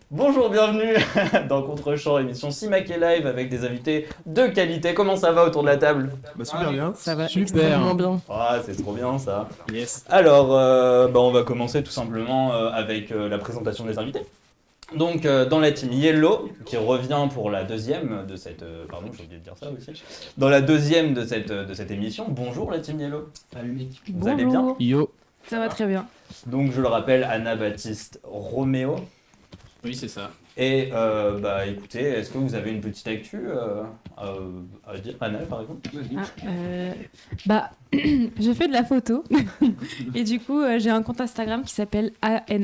Bonjour, bienvenue dans Contre-champ, émission Simac et Live avec des invités de qualité. Comment ça va autour de la table? Bah super bien. Ça va Super. extrêmement bien. Ah, c'est trop bien ça. Yes. Alors, on va commencer tout simplement avec la présentation des invités. Donc, dans la team Yellow, qui revient pour la deuxième de cette... pardon, j'ai oublié de dire ça aussi. Dans la deuxième de cette émission. Bonjour la team Yellow. Salut mec. Vous allez bien? Yo. Ça va très bien. Donc, je le rappelle, Anna-Baptiste Roméo. Oui, c'est ça. Et écoutez, est-ce que vous avez une petite actu à dire? Anna, par exemple? Je fais de la photo et du coup j'ai un compte Instagram qui s'appelle ana.s.eyes.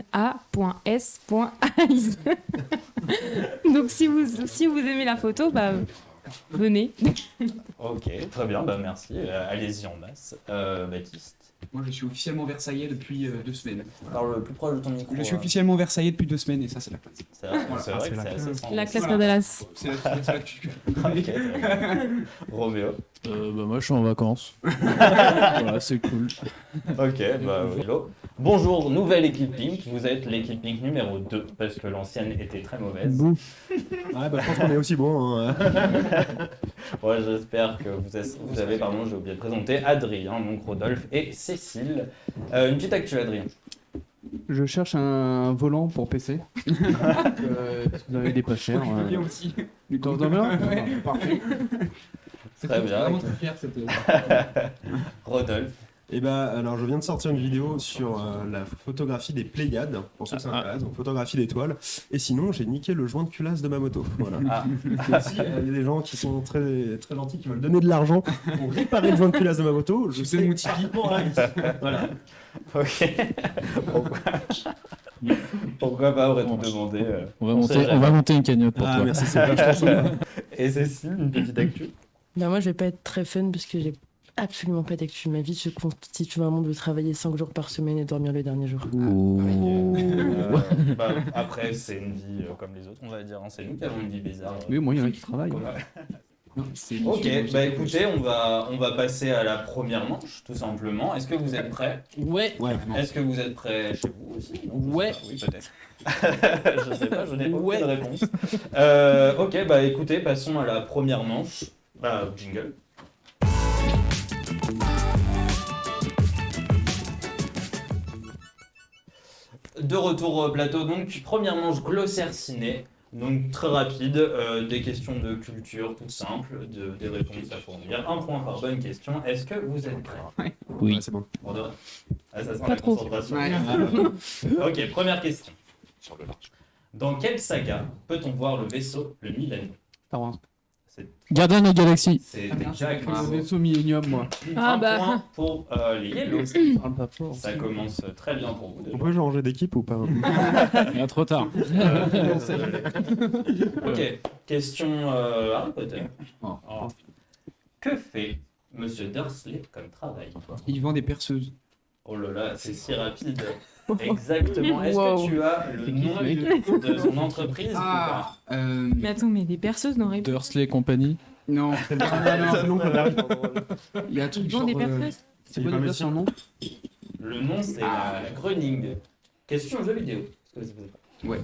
Donc si vous aimez la photo, venez. Ok, très bien, merci. Allez-y en masse. Baptiste, Moi, je suis officiellement versaillais depuis 2 semaines. parle plus proche de ton micro. Je suis officiellement versaillais depuis 2 semaines et ça, c'est la classe. C'est vrai, Voilà. c'est vrai que c'est assez sans- La classe Voilà. Dallas. C'est l'actu. Ok, très bien. Roméo. Moi je suis en vacances. Voilà, c'est cool. Ok, hello. Bonjour, nouvelle équipe Pink. Vous êtes l'équipe Pink numéro 2 parce que l'ancienne était très mauvaise. Ouais, je pense qu'on est aussi bon. Hein. Ouais, j'espère que vous avez, pardon, j'ai oublié de présenter Adrien, donc Rodolphe et Cécile. Une petite actu, Adrien. Je cherche un volant pour PC. Est-ce que vous avez des pas chers Bien aussi. T'en veux un Ouais. Parfait. Très bien. Vraiment très fier cette. Rodolphe. Et alors je viens de sortir une vidéo sur la photographie des Pléiades, pour ceux que ça intéresse, donc photographie d'étoiles. Et sinon, j'ai niqué le joint de culasse de ma moto. Voilà. Ah. Si il y a des gens qui sont très, très gentils, qui veulent donner de l'argent pour réparer le joint de culasse de ma moto, je sais sais mon typiquement ravi. Voilà. Ok. Pourquoi pas, aurait-on demandé On sait jamais. va monter une cagnotte pour Ah toi. merci, c'est vachement sympa. Et Cécile, une petite actu. Moi je vais pas être très fun parce que j'ai absolument pas d'actu. Ma vie se constitue vraiment de travailler 5 jours par semaine et dormir le dernier jour. Après, c'est une vie comme les autres, on va dire. Hein. C'est nous qui avons une vie bizarre. Oui, moi, il y en a qui travaillent. Ok, écoutez, on va passer à la première manche, tout simplement. Est-ce que vous êtes prêts? Ouais. Ouais. Est-ce que vous êtes prêts chez vous aussi? Non, Ouais. Oui, peut-être. Je sais pas, je n'ai aucune Ouais. réponse. Ok, écoutez, passons à la première manche. Jingle. De retour au plateau, donc première manche glossaire ciné, donc très rapide, des questions de culture toutes simples, des réponses à fournir, un point par bonne question. Est-ce que vous êtes prêts? Oui. Ouais, c'est bon. Pour de vrai Ah, ça sent Pas la trop. concentration. Ouais. Ok, première question. Dans quelle saga peut-on voir le vaisseau, le Millennium? Pardon. Gardien de la galaxie. C'est bien, Jack. Un vaisseau Millennium, moi. Un point pour les Yellow. Parle pas fort. Ça commence très bien pour vous. On déjà. peut changer d'équipe ou pas? Il y a trop tard. Ok, question Harry Potter. Oh. Oh. Que fait Monsieur Dursley comme travail? Il vend des perceuses. Oh là là, c'est si rapide. Exactement. Est-ce Wow. que tu as le nom de son entreprise ou pas? Mais attends, mais des perceuses n'auraient pas. Dursley Company. Non. C'est le nom qu'on arrive. Il y a un truc Ils vendent des perceuses. C'est quoi déjà son nom? Le nom, c'est la Groening. Question jeu vidéo. Est-ce que vous savez pas? Ouais.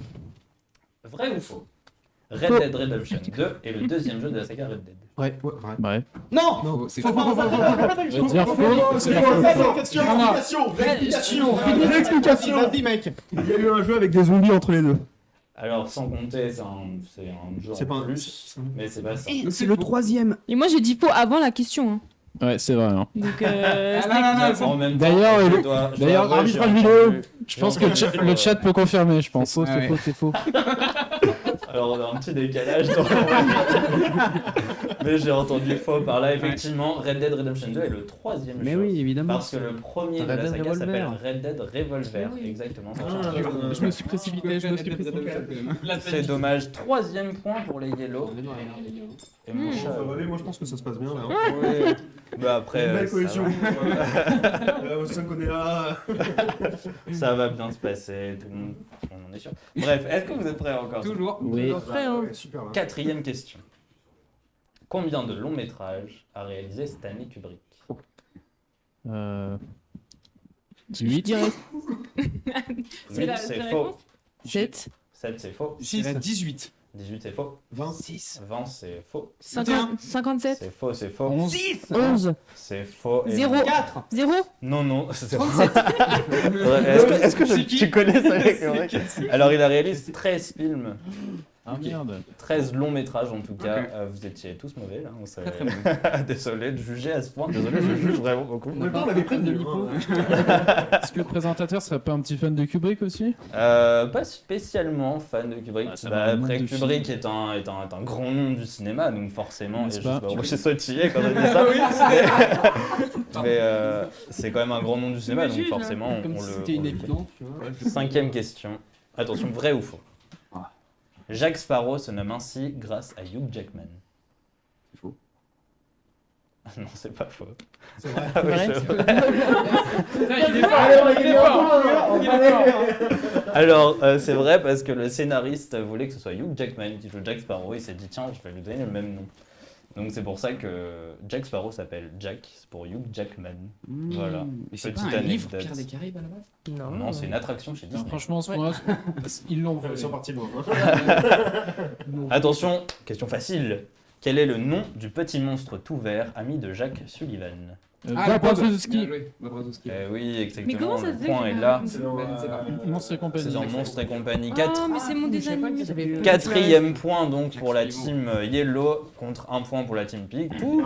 Vrai ou faux? Red Dead Redemption 2 est le deuxième jeu de la saga Red Dead. Ouais. Ouais. Non. Non, c'est On va dire faux. L'explication. Vas-y mec. Il y a eu un jeu avec des zombies entre les deux. Alors, sans compter, c'est un jeu C'est en pas un- plus, mais c'est pas ça. C'est le 3e. Et moi j'ai dit faux avant la question. Hein. Ouais, c'est vrai. Hein. Donc En même temps, D'ailleurs, je dois d'ailleurs, avouer, j'ai arbitrage entendu- vidéo. Je pense que le chat peut confirmer, je pense. C'est faux, c'est faux, c'est faux. Alors, on a un petit décalage dans mais j'ai entendu faux par là. Effectivement, Red Dead Redemption 2 est le troisième Mais jeu. oui, évidemment. Parce que le premier de Red la Dead saga s'appelle Revolver. Red Dead Revolver. Exactement. ça change. Je me suis précipité, C'est dommage. Troisième point pour les Yellow. Et mon chat. Ça va aller, moi je pense que ça se passe bien là. Oui. Bah après, Une belle ça cohésion. va. On sent qu'on est là. Ça va bien se passer, tout le monde, on en est sûr. Bref, est-ce que vous êtes prêts encore? Toujours. Oui. Prêt, hein. Ouais, super. Là. Quatrième question. Combien de longs métrages a réalisé Stanley Kubrick? 8. dirais Oui, la c'est réponse faux. 7. 7, c'est faux. Je dirais 18. 18, c'est faux. 26. 20, c'est faux. 57. C'est faux, c'est faux. 11. C'est faux. et 0. non. 0. Non, c'est faux. Est-ce que tu connais ça mec? Alors, il a réalisé 13 films. Ah merde. 13 longs métrages en tout cas. Ok. Vous étiez tous mauvais là. On Très très bon. Désolé de juger à ce point. Désolé, je juge vraiment beaucoup. En même temps, on l'avait prévenu. hein. Est-ce que le présentateur serait pas un petit fan de Kubrick aussi? Pas spécialement fan de Kubrick. Ah, ça Bah, va, un après, monde de Kubrick est un grand nom du cinéma, donc forcément. N'est-ce Et pas moi j'ai sautillé quand j'ai dit ça. Mais c'est quand même un grand nom du cinéma, donc juge, hein. forcément on Comme si c'était le une dit. évidence, tu vois. 5e question. Attention, vrai ou faux? Ah. Jack Sparrow se nomme ainsi grâce à Hugh Jackman. C'est faux. Non, c'est pas faux. C'est vrai. Ah oui, Vrai. c'est vrai. Il est fort. Alors, c'est vrai parce que le scénariste voulait que ce soit Hugh Jackman qui joue Jack Sparrow. Il s'est dit, tiens, je vais lui donner le même nom. Donc, c'est pour ça que Jack Sparrow s'appelle Jack, c'est pour Hugh Jackman. Voilà. Mais c'est Petite pas un livre, anecdote. Pierre des Caraïbes à la base? Non. Non, c'est une attraction chez Non, Disney. franchement, ce point, ils l'ont Ils volé. sont partis loin. Attention, question facile. Quel est le nom du petit monstre tout vert, ami de Jacques Sullivan? Ah, Bob Bob Wazowski. Wazowski. Oui, Mais comment exactement, ça le se fait point que est j'ai là. C'est dans, Monstre et compagnie. C'est dans Monstres et compagnie 4. Oh, mais c'est mon dessin animé. Quatrième point donc pour la team Yellow contre un point pour la team Pig. Tout,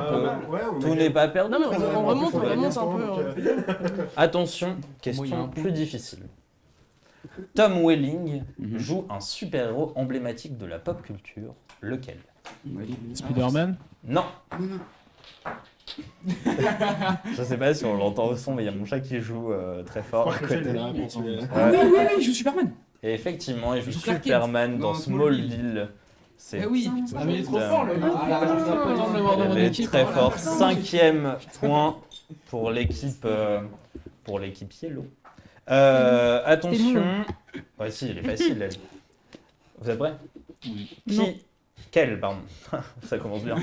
tout n'est pas perdu. Non, mais on remonte un peu. Attention, question Moyen. plus difficile. Tom Welling Mhm. joue un super-héros emblématique de la pop culture. Lequel? Spider-Man. Non. Je sais pas si on l'entend au son, mais il y a mon chat qui joue très fort. à côté. Ah oui, il joue Superman. Et effectivement, il joue Il joue Clark Kent Superman dans dans Smallville. C'est Eh oui. Ah, mais il est trop Putain. fort le gars. Ah, J'ai l'impression de le voir dans mon il est équipe. très fort. 5e point pour l'équipe Yellow. Attention. Ouais, si, il est facile. Elle. Vous êtes prêts? Non. Pardon, ça commence bien.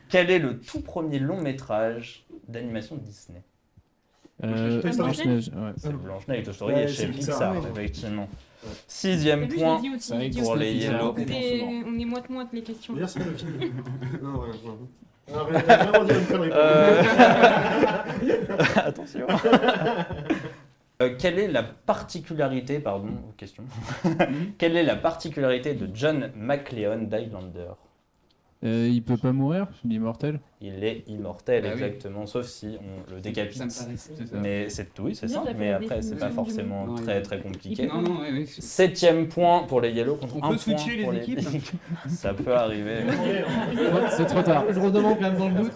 Quel est le tout premier long métrage d'animation de Disney? Toy Story. Blanche-Neige, ouais. C'est Blanche-Neige, Toy Story Ouais, et chez c'est Pixar, Pixar, effectivement. 6e point pour les Yellow. On est moite-moite les questions. D'ailleurs, c'est pas le film. Non, ouais, ouais. Alors, elle va vraiment dire une connerie. Attention. Quelle est la particularité, pardon, question. Quelle est la particularité de John McClane d'Highlander? Il peut pas mourir, il est immortel. Il est immortel, Ah oui. exactement, sauf si on le décapite. Ça me paraissait. C'est ça. Mais c'est oui, c'est Bien, simple, t'as mais fait la après c'est pas définition du forcément mot. très très compliqué. Non, non, oui. 7e point pour les Yellow contre On 1 peut point switcher les pour les équipes Pink. Ça peut arriver. C'est trop tard. Je redemande quand même dans le doute.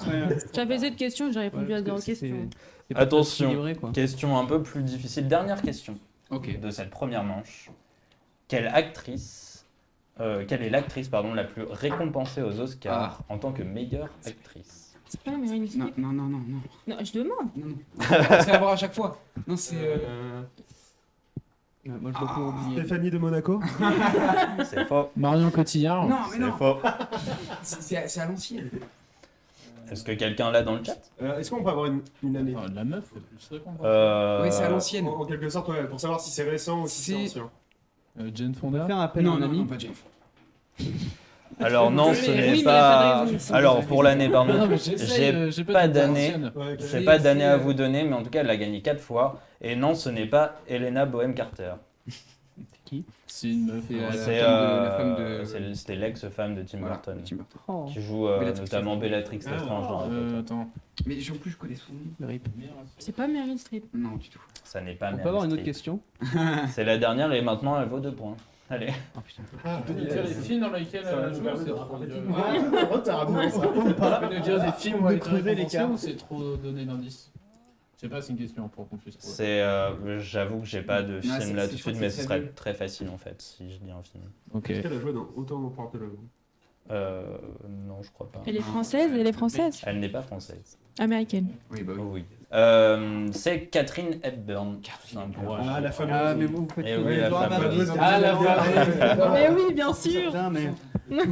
J'avais cette question, j'ai répondu à 0 questions. Attention, question un peu plus difficile. Dernière question Ok. de cette première manche. Quelle est l'actrice la plus récompensée aux Oscars en tant que meilleure actrice? C'est pas Meryl Streep. Non. Non, je demande. Non. C'est à voir à chaque fois. Non, c'est. Moi, je dois pas oublier. Stéphanie de Monaco. C'est faux. Marion Cotillard. Non, mais C'est non. faux. C'est à l'ancienne. Est-ce que quelqu'un l'a dans le chat? Est-ce qu'on peut avoir une année Oh, la meuf la plus récompensée. Ouais, c'est à l'ancienne. En quelque sorte, ouais, pour savoir si c'est récent ou si c'est C'est- ancien. Jane On va Fonda. faire appel à Non, un non, ami. non, pas Jeff. Alors non, Oui, ce mais n'est il y a pas. pas de raison. Alors pour l'année, Non, pardon. mais J'ai pas d'année. ancienne. Ouais, ok. J'ai pas d'année à vous donner, mais en tout cas, elle a gagné 4 fois. Et non, ce n'est pas Helena Bonham Carter. C'est une meuf. C'est, C'est la femme de- c'était l'ex-femme de Tim Voilà, Burton, Tim Burton. Oh. qui joue Bellatrix notamment Bellatrix Lestrange dans Harry Potter. Attends. Mais en plus, je connais son nom. Rip. C'est pas Meryl Streep. Non, du tout. Ça n'est pas On Meryl peut avoir une autre Streep. question? C'est la dernière et maintenant elle vaut 2 points. Allez. Ah, Tu peux nous dire les films dans lesquels elle a joué, c'est trop retard, non, ça. Tu peux nous dire des films où elle a crever été les récompensée cartes. ou c'est trop donné d'indices? Je sais pas, c'est une question pour qu'on puisse trouver. C'est, j'avoue que j'ai pas de film c'est- là c'est- tout de je crois suite, que mais c'est ce serait Fabule. très facile en fait si je dis un film. Ok. Est-ce qu'elle a joué dans autant de porte de l'œuvre? Non, je crois pas. Elle est française, elle est française. Elle n'est pas française. Américaine. Oui, bah oui. Oui. C'est Catherine Hepburn. tout simplement. Ah, la fameuse. Ah, mais vous faites Eh oui, la fameuse. Ah, la fameuse. Mais oui, bien sûr. Putain, mais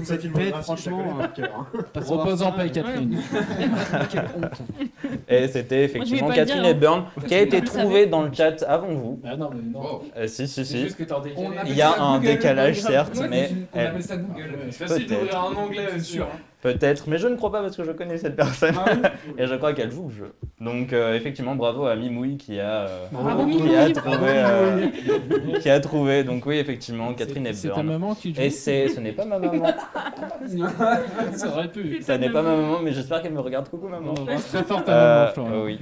Sa filmographie, franchement, je la connais par cœur. Repose en paix, Catherine. Et c'était effectivement Moi, je vais pas le Catherine dire, hein. Hepburn qui a été Vous le trouvée dans le chat avant vous. Ah non, mais non. Wow. Si, si, C'est si. juste que t'es en décalé. Il y a un décalage, certes, Ouais, mais on appelle ça Google. C'est facile Peut-être. d'ouvrir un onglet sûr. peut-être, mais je ne crois pas parce que je connais cette personne et je crois qu'elle joue au jeu. Donc effectivement, bravo à Mimouille qui a qui a trouvé. Donc oui, effectivement, Catherine C'est ta Hepburn. maman qui joue. Et ce n'est pas ma maman. Ça aurait pu. Ça n'est pas ma maman, mais j'espère qu'elle me regarde. Coucou maman. On embrasse très fort ta maman, Florian. Oui.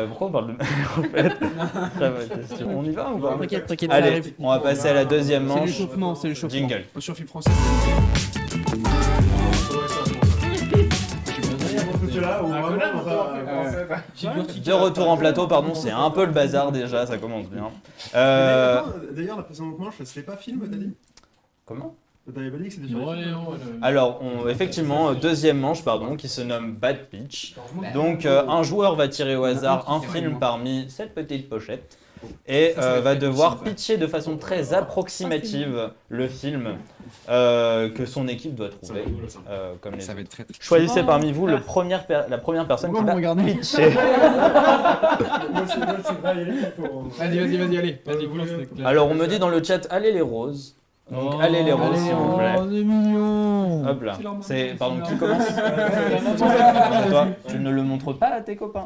Pourquoi on parle de mère en fait? Très bonne question. On y va ou pas? T'inquiète, t'inquiète, ça Allez, arrive. on va passer à la deuxième C'est manche. l'échauffement, c'est l'échauffement. Jingle. Sur film français. Là, où vraiment, on va- De retour en plateau, pardon, c'est un peu le bazar déjà, ça commence bien. D'ailleurs, la précédente manche, c'était pas film, t'as dit? Comment? T'avais pas dit que c'était sur les Ouais, films? ouais. Alors, effectivement, deuxième manche, pardon, qui se nomme Bad Pitch. Donc, un joueur va tirer au hasard un film parmi cette petite pochette et va devoir pitcher de façon très approximative le film que son équipe doit trouver. Comme les Ça va autres. être très. Choisissez parmi vous la première personne qui Pourquoi va vous regardez? pitcher. Vas-y, allez. Alors, on me dit dans le chat, allez les roses. Donc, allez les roses, s'il vous plaît. Oh, on est mignons. Hop là. C'est, pardon, qui commence? Toi, tu ne le montres pas à tes copains.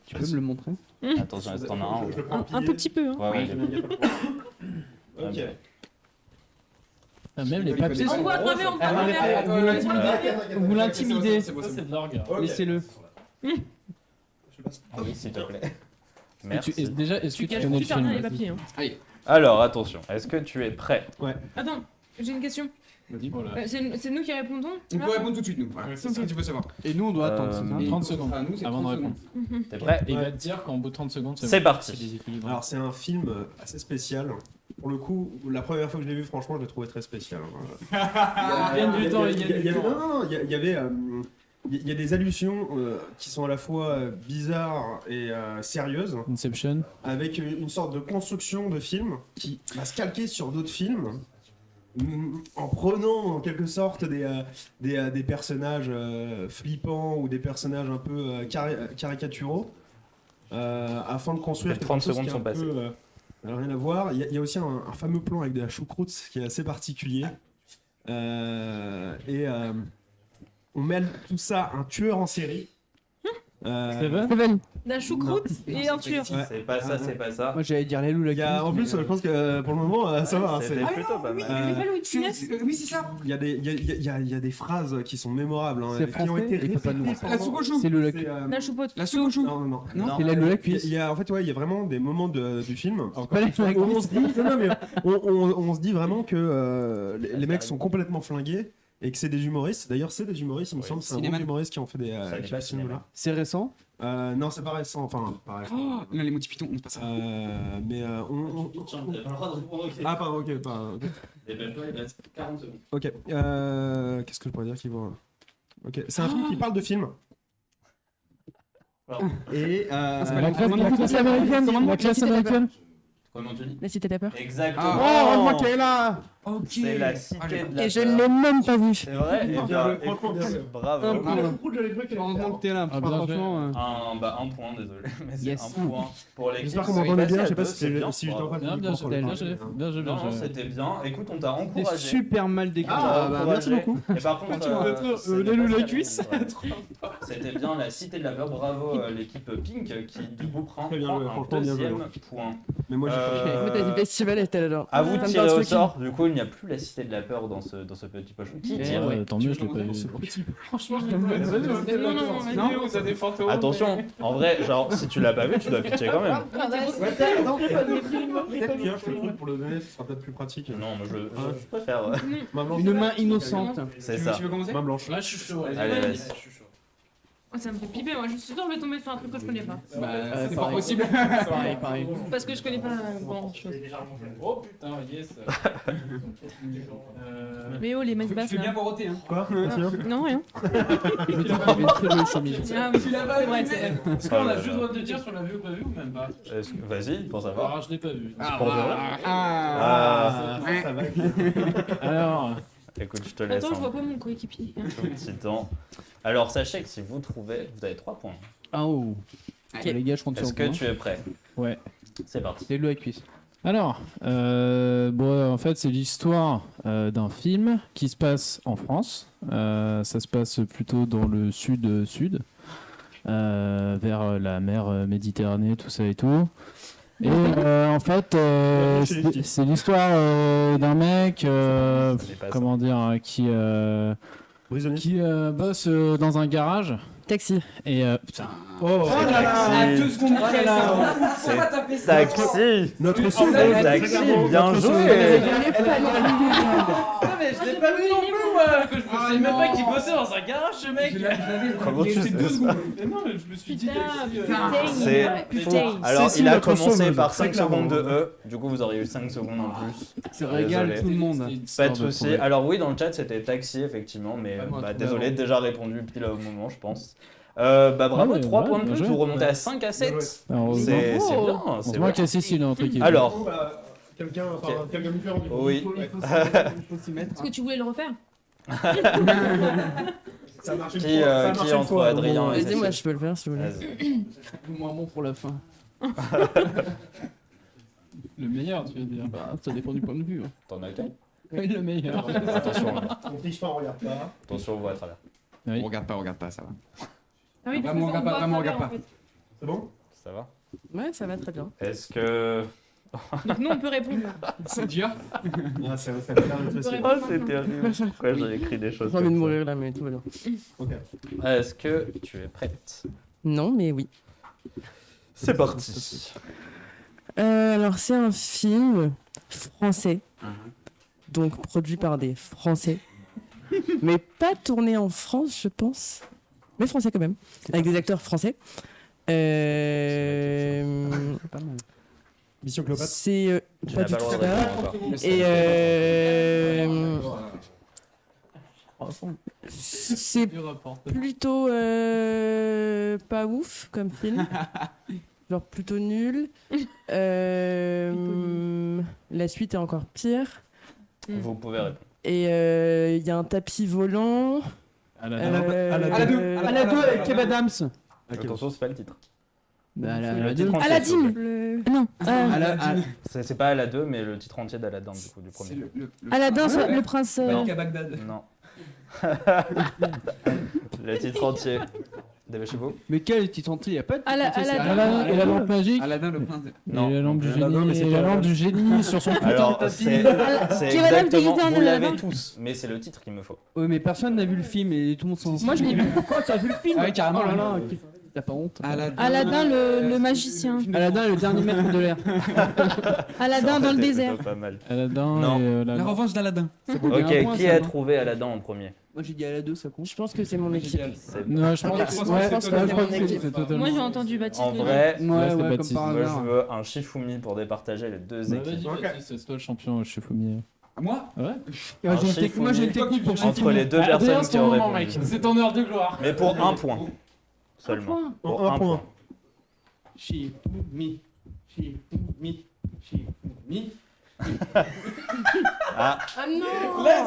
Tu peux me le montrer? Attention, est-ce que t'en as un? Je le prends Un tout petit peu. Hein. Ouais, ouais, Ok. Ah, même les papiers On sont voit à travers, on voit à travers. Vous l'intimidez. Ça, c'est de l'orgue. Ok. Laissez-le. Ah oui, s'il te plaît. Et Merci. déjà, est-ce que Tu tu caches connais le super bien les film? papiers. Hein. Alors, attention, est-ce que tu es prêt? Attends, j'ai une question. Vas-y. C'est nous qui répondons? On peut répondre tout de suite, nous. Voilà. C'est ce que tu veux savoir. Et nous, on doit attendre. c'est ça Et 30 nous, secondes à nous, c'est avant de 30 répondre. T'es prêt? Et il va te dire qu'en bout de 30 secondes, C'est bon. parti. C'est déséquilibré. Alors, c'est un film assez spécial. Pour le coup, la première fois que je l'ai vu, franchement, je l'ai trouvé très spécial. Il gagne du temps, il Il y gagne du avait- temps. non, il y avait. Il y a des allusions qui sont à la fois bizarres et sérieuses, Inception. avec une sorte de construction de film qui va se calquer sur d'autres films, en prenant en quelque sorte des personnages flippants ou des personnages un peu caricaturaux, afin de construire Les 30 quelque chose secondes qui est sont un peu, passées. rien à voir. Il y a aussi un fameux plan avec de la choucroute qui est assez particulier. On mêle tout ça à un tueur en série. Seven. Seven. La choucroute et un tueur. Ouais. C'est pas ça, c'est pas ça. Moi, j'allais dire les loups, la Il y a- en plus, je pense que pour le moment, ça va. Hein, C'était c'est- plutôt pas mal. C'est pas Louis de Funès? Oui, c'est ça. il y a des phrases qui sont mémorables, hein, C'est qui ont français, été et pas nous. répétées. La soupe au chou. C'est le lac. C'est, La choupote. La soupe au chou. non, non, non. Non. C'est la loup, la Il y a- cuisse. en fait, ouais, il y a vraiment des moments du film. Pas la loup, la On cuisse. se dit, non, mais on se dit vraiment que les mecs sont complètement flingués et que c'est des humoristes. D'ailleurs, c'est des humoristes, il me semble. C'est un Cinéma. groupe d'humoristes qui ont fait Ça n'est qui pas fait ce film-là. C'est récent. Non, c'est pas récent. Enfin, pas récent. Oh, non, les mots Python, c'est pas ça. Mais Ah, pardon, ok. Ok. Qu'est-ce que je pourrais dire qui vaut. Ok. C'est un film qui parle de film. Et. La classe américaine. La classe américaine. Comment tu dis? La Cité de la Peur. Exactement. Oh, moi qui est là. Ok. C'est la cité de la Et je peur. ne l'ai même pas vu. C'est vrai? Eh bien, franchement, bien écoute, vu. bravo. Heureusement que t'es là. Ah, bien Franchement. Un point, désolé. Mais c'est Yes. un point pour l'équipe. J'espère qu'on Oui, m'entendait passé bien. à Je sais pas deux, c'est bien, si j'étais en bravo. face du Bien micro joué, pour le bien joué, parler. bien joué, bien Non, joué. c'était bien. Écoute, on t'a C'est encouragé. super mal décrit. Ah, bah, merci beaucoup. Et par contre, ce les n'est loups, pas la ça, cuisse. ouais. C'était bien la cité de la peur. Bravo l'équipe Pink qui du coup prend Très bien joué, un franchement, bien joué. deuxième point. Mais moi, j'ai pas. Écoute, t'as dit festival et t'es là genre. À vous de Ça me tirer donne un au truc. sort. Du coup, il n'y a plus la cité de la peur dans ce petit pochon. Qui tire? Ouais, tant mieux, je l'ai pas vu. Franchement, je l'aime bien. Non, Non, ça des fantômes. Attention, en vrai, genre si tu l'as pas vu, tu dois pitcher quand même. Peut-être pioche le truc pour le donner, ce sera peut-être plus pratique. Non, mais je préfère. Main blanche. Une main innocente. C'est ça. Tu veux commencer? Main blanche. Là, je suis chaud. Allez, vas-y. Oh, ça me fait piper, moi je suis sûre que je vais tomber sur un truc que je connais pas. Bah, c'est pas pareil. possible. Pareil. Parce que je connais pas grand chose. Oh putain, yes. Mais oh, les mecs basses Fais bien là. poroter, hein. Quoi Continue. Non, rien. Je me dis qu'il avait une très jolie chemise. Ah, oui. Tu l'as pas C'est vrai, vu, c'est vrai. Est-ce qu'on a juste le droit de dire si on l'a vu ou pas vu ou même pas? Vas-y, pour savoir. Alors, je l'ai pas vu. Pour de vrai. Ah, ça va. Alors, Écoute, je te laisse Attends, je vois un pas mon coéquipier. tout petit temps. Alors, sachez que si vous trouvez, vous avez 3 points. Ah oh. Les gars, je compte sur Est-ce que tu es prêt? Ouais. C'est parti. C'est le cuisse. Alors, en fait, c'est l'histoire d'un film qui se passe en France. Ça se passe plutôt dans le sud-sud, vers la mer Méditerranée, tout ça et tout. Et en fait, c'est l'histoire d'un mec, comment dire, qui Prisonnier. bosse dans un garage. Taxi. Et putain. Oh, À 2 secondes près, ça. C'est Pourquoi taper ça Taxi. notre En souffle. fait, Taxi, bien Non, joué. mais je l'ai pas vu non plus, moi. Je savais même pas qu'il bossait dans un garage, ce mec. Comment tu sais ça? Mais non, mais je me suis dit Putain, taxi. putain, C'est putain. Alors, C'est il a notre commencé sauveuse, par très 5 secondes de clairement. E. Du coup, vous auriez eu 5 secondes en plus. Ça régale Désolé. tout le monde. Pas de souci. Alors oui, dans le chat, c'était Taxi, effectivement, mais Vraiment un truc désolé, d'avant. déjà répondu pile au moment, je pense. Bravo, Ouais, 3 ouais, points de bien plus, joué. vous remontez à 5 à 7. Alors, C'est bien, c'est on bien. voit qu'il y a Cécile dans le truc. Alors, Quelqu'un me fait envie. oui. Il faut s'y mettre. Est-ce que tu voulais le refaire? Ça marche une Qui, fois, ça qui marche une entre fois, Adrien bon, et Vas-y, moi je peux le faire si vous voulez. Vas-y. Moins bon pour la fin. Le meilleur, tu veux dire. Bah, ça dépend du point de vue. T'en as qu'un Oui, le meilleur. Attention, On triche pas, on regarde pas. attention, on voit à travers. Oui. On regarde pas, ça va. Ah oui, Vraiment, parce que regarde pas, on vraiment, voit à regarde travers, pas. en fait. C'est bon? Ça va? Ouais, ça va très bien. Est-ce que... Donc nous, on peut répondre. C'est dur. Ah, ça a l'air d'être facile. Oh, c'est terrible. Pourquoi j'ai écrit des choses J'ai envie de comme mourir là, mais tout va bien. ça? Est-ce que tu es prête? Non, mais oui. C'est parti. Alors, c'est un film français, donc produit par des Français, mais pas tourné en France, je pense. Mais français quand même, avec des acteurs français. Pas mal. Mission Cléopâtre. C'est Tu pas n'as du pas le tout droit de ça. répondre encore. Et c'est plutôt pas ouf comme film. Genre plutôt nul. La suite est encore pire. Vous pouvez répondre. Et il y a un tapis volant. À la À la 2 avec Kev Adams. Attention, c'est pas le titre. Bah, à Le la titre 2. entier, Aladdin. s'il vous plaît. Non. C'est pas à la 2, mais le titre entier d'Aladin, du coup, du C'est premier. Aladdin, Ouais. le prince. Non. À Bagdad. Non. Le titre entier. Dépêchez-vous. Mais quel titre entier? Y a pas de titre Aladdin. entier, c'est Aladdin et la lampe magique. Aladdin le prince. Non. Et la lampe du Aladdin, mais génie. c'est Et la pas lampe du génie sur son putain de Alors, tapis. c'est Qui va l'homme exactement. déguisé en Vous l'avez Aladdin tous, mais c'est le titre qu'il me faut. Ouais, mais personne n'a vu le film et tout le monde s'en fout. Moi, je l'ai vu. Pourquoi t'as vu le film? Ah oui, carrément. Oh là là, t'as pas honte? Aladdin, le magicien. Aladdin est le dernier maître de l'air. Aladdin dans le C'était désert. plutôt pas mal. Aladdin Non. et La la lampe. revanche d'Aladin. Ok, Il y a un point, qui ça, a non trouvé Aladdin en premier? Moi j'ai dit à la 2, ça compte. Je pense que c'est mon équipe. C'est- Non, je pense Ouais, que je ouais, pense je que pense c'est que mon équipe. c'est totalement. Moi, j'ai entendu Baptiste. En le dire. vrai, Ouais, Ouais, c'est ouais, comme Baptiste. par moi je hasard. veux un Shifumi pour départager les deux Bah, équipes. vas-y, Baptiste, c'est toi le champion, je suis Fumier. Moi Ouais. Moi j'ai une Shifumi moi, j'ai une technique pour entre les deux Adrien, personnes c'est qui ton ont moment, répondu. mec. C'est ton heure de gloire. Mais pour un point seulement. Pour Un point. Shifumi. Shifumi. Shifumi. Ah, Ah non.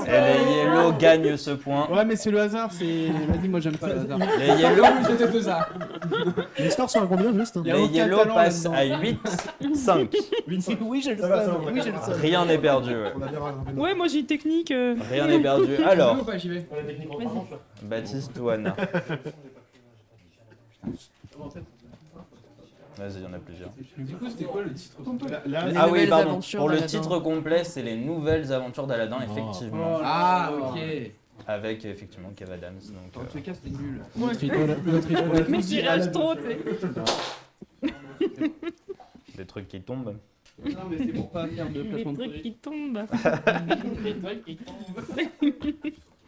et les Yellow gagnent ce point. Ouais, mais c'est le hasard, c'est. Vas-y, moi j'aime pas le hasard. Les Yellow, C'était que ça. Les scores sont à combien juste? Y a les aucun Yellow talent passent là-dedans. à 8, 5. Oui, je le Ça va, ça sais. va. Oui, je le sais. Rien n'est perdu. Ouais. On a bien rattrapé. Ouais, moi, j'ai une technique. Rien n'est perdu. Alors, Ou pas, j'y vais. Baptiste ou Anna? Vas-y, il y en a plusieurs. Du coup, c'était quoi le titre Là, Les Ah oui, nouvelles pardon. aventures Pour le d'Aladin. titre complet, c'est les nouvelles aventures d'Aladin, effectivement. Ah, ok. Avec effectivement Kev Adams. Donc, Dans tous les cas, c'était nul. L'autre idole. Mais j'y reste trop, tu sais. des trucs qui tombent. Non, mais c'est pour pas faire de Les placement de trucs produit. qui tombent. Les trucs qui tombent.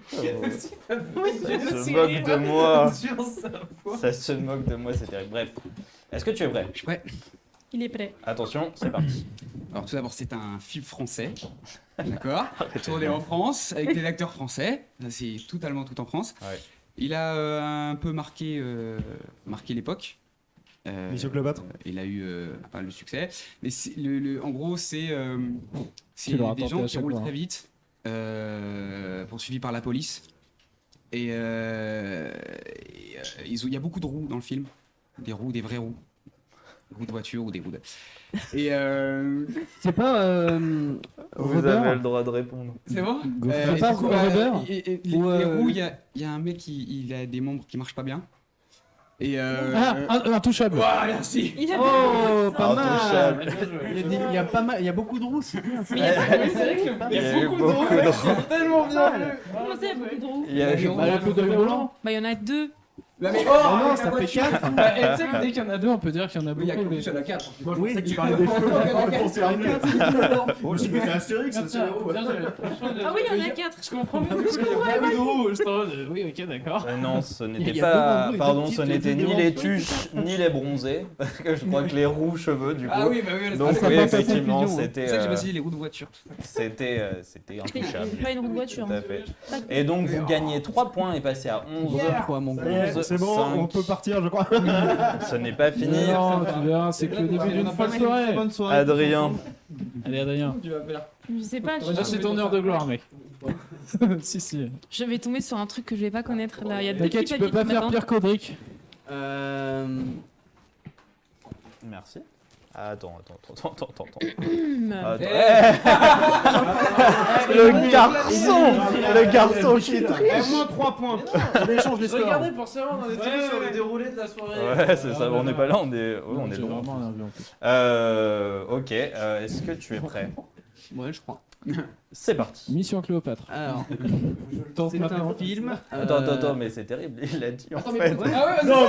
Ça se moque de moi. Sur sa voix. Ça se moque de moi, c'est terrible. Bref, est-ce que tu es prêt? Je suis prêt. Il est prêt. Attention, c'est parti. Alors tout d'abord, c'est un film français. D'accord. Tourné en France avec des acteurs français. Là, c'est totalement tout en France. Ouais. Il a un peu marqué l'époque. Mission Cléopâtre. Il a eu pas mal de succès. Mais en gros, c'est Tu l'auras des tenté gens à qui chaque roulent fois, très hein. vite poursuivis par la police. Et il y a beaucoup de roues dans le film. Des roues, des vraies roues. Des roues de voiture ou des roues de... Et C'est pas. Vous Rubber avez le droit de répondre. c'est bon. C'est pas Rubber Les Ou, roues, il y a un mec il a des membres qui marchent pas bien. Et Intouchable. Ouah, merci. Il a Oh, pas Intouchable. mal. Il y a pas mal, il y a beaucoup de roues, c'est bien. Mais il y a pas C'est vrai qu'il Il y a eu beaucoup de roues. C'est tellement bien vu. Comment ça, il y a beaucoup de roues Il y a eu Bah, le fauteuil volant. Bah, il y en a 2. Mais Oh non, ça fait 4. Bah, et tu sais que dès qu'il y en a deux, on peut dire qu'il y en a il y a beaucoup. que mais- il y en a 4. Moi, je Oui, pensais que tu il parlais des cheveux. Moi, je c'est Astérix, Ah, c'est tiens, héros. bien joué. Franchement, Ah oui, il y en a 4. Je comprends mieux parce qu'il y a beaucoup de roues. Je t'en mode, oui, ok, d'accord. Non, ce Il n'était y a pas. deux Pardon, petites ce n'était ni devant. les tuches ni les bronzés. Parce que je crois que les roux cheveux, du coup. Ah oui, bah oui, Donc, ça oui, passe à effectivement, confusion, hein. c'était. C'est ça que j'ai passé les roues de voiture. C'était intouchable. Pas une roue de voiture. Tout à fait. Et donc, vous gagnez 3 points et passez à 11. Fois, mon gars. C'est bon, 5. on peut partir, je crois. Ce n'est pas fini. Non, tu verras, c'est que le début d'une folle soirée. Bonne soirée. Adrien. Allez, Adrien. Tu vas faire. Je sais pas, Là, c'est ton heure de gloire, mec. Si, si. je vais tomber sur un truc que je vais pas connaître là. Il y a deux T'inquiète, petits tu peux papiers pas qui faire m'attendent. pire qu'Audric. Merci. Attends. Hum. Attends. Le garçon qui triche. Moins 3 points. On échange les scores. Regardez pour savoir, on était sur le déroulé de la soirée. Ouais, c'est ça. On n'est pas là, on est J'ai loin. vraiment un avion, en plus. Ok. Est-ce que tu es prêt? Ouais, je crois. C'est parti. Mission Cléopâtre. Alors, Tente c'est maintenant. un film. Attends, mais c'est terrible. Il a dit en Attends, mais fait. pourquoi Ah ouais, Non,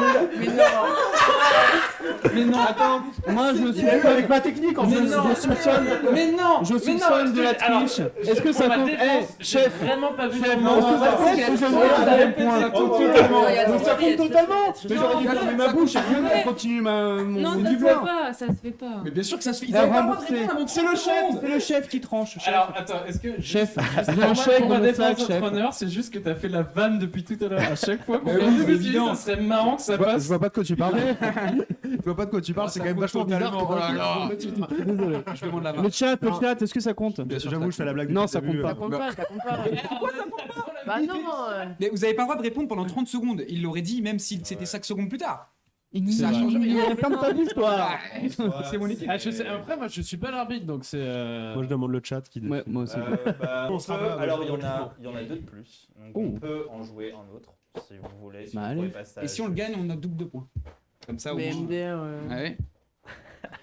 Mais non, attends. Moi, je suis avec ma technique en Mais plus. non, Je soupçonne. Mais non. Je mais soupçonne non, de la alors, triche. Est-ce que ça pour ma compte défense, Eh, j'ai chef. vraiment pas vu Chef, ton non, nom. ça compte, Parce que je je me sais donne pas, un point. ça compte Totalement. Non, Ça compte totalement. Mais j'aurais dû fermer ma bouche et bien continuer Non, mon ça se fait dublin. pas, ça se fait pas. Mais bien sûr que ça se fait. Ils Il a avaient pas le droit de remboursé. répondre à mon C'est le chef. C'est le chef qui tranche. Chef. Alors, attends, est-ce que. Chef, Pour j'ai un chèque ma dans le défense, sac, chef. notre honneur, c'est juste que t'as fait la vanne depuis tout à l'heure. À chaque fois qu'on Mais fait oui, un c'est truc, évident. ça serait marrant que ça Je passe. vois pas de quoi tu parles. Je vois pas de quoi tu parles, c'est quand même vachement bizarre. Oh là là. Désolé. Je demande la main. Le chat, est-ce que ça compte J'avoue, je fais la blague. Non, depuis ça le début. compte Ça compte pas, ça compte pas. Bah non. Mais vous avez pas le droit de répondre pendant 30 secondes. Il l'aurait dit même si c'était 5 secondes plus tard. Ça a changé. Il y a plein de tabous, toi. C'est mon équipe. Ah, je sais, après, moi, je suis pas l'arbitre, donc c'est. Moi, je demande le chat qui. Ouais, moi aussi. On On sera peut- pas- alors il y en a 2 de plus. Donc on Oh. peut en jouer un autre si vous voulez. Si Bah, vous allez. trouvez pas ça Et si on le gagne, on a double de points. Comme ça, au Mais moins. MDR. Ouais.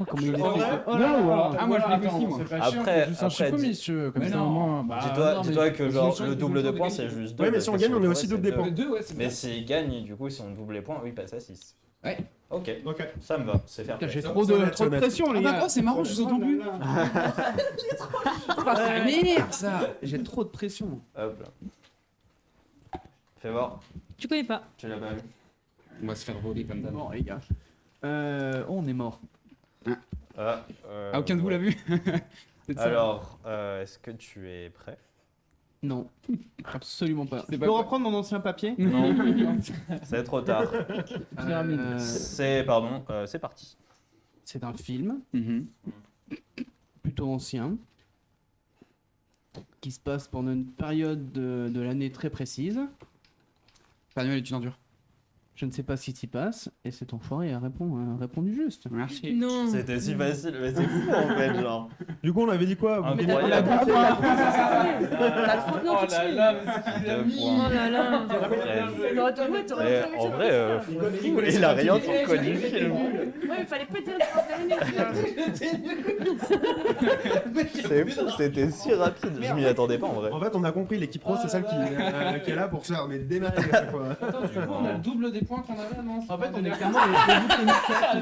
Comment il est En vrai Oh là là. Ah, moi, je Attends, négocie, moi. c'est pas Après- chiant, faut juste un après, chiffre, si tu veux. Comme Mais ça, non. au moins. Bah, Dis-toi non, mais- dis-toi que genre je le change double de de points gagner. c'est juste 2. Ouais, mais si on gagne, on est aussi double des points. Le 2, ouais, c'est Mais bien. s'il gagne, du coup, si on double les points, oui, il passe à 6. Ouais. Ok, Ok. ça me va, c'est fair Putain, play. J'ai trop de pression, les Ah bah, gars. oh, c'est marrant, je vous entends plus. Ça m'énerve, ça. J'ai trop de pression. Hop là. Fais voir, Tu connais pas. tu l'as pas vu. On va se faire voler comme d'hab. Bon, les gars. Oh, on est mort. Ah, Aucun de vous l'a vu. C'est ça. Alors, est-ce que tu es prêt? Non, absolument pas. C'est Je pas peux quoi. reprendre mon ancien papier Non, c'est trop tard. Euh, C'est parti. C'est un film Mhm. plutôt ancien qui se passe pendant une période de l'année très précise. Père Noël est une ordure. Je ne sais pas ce qui s'y passe et cet enfoiré a répondu juste. Merci. Non. C'était si facile, mais c'est fou en fait, genre. Du coup, on avait dit quoi? Incroyable. T'as trop bien Oh touché. là là, mais c'est qu'il a 2 mis. Oh points. là là. T'aurais dû jouer, t'aurais Et en vrai, fou, il a rien trop connu le film. Ouais, il fallait pas dire C'est fou, c'était si rapide. Je m'y attendais pas en vrai. En fait, on a compris, l'équipe pro, c'est celle qui est là pour se faire mais démarrer à chaque fois. Attends, du coup, on a le double des points qu'on avait, non? En fait, on est clairement.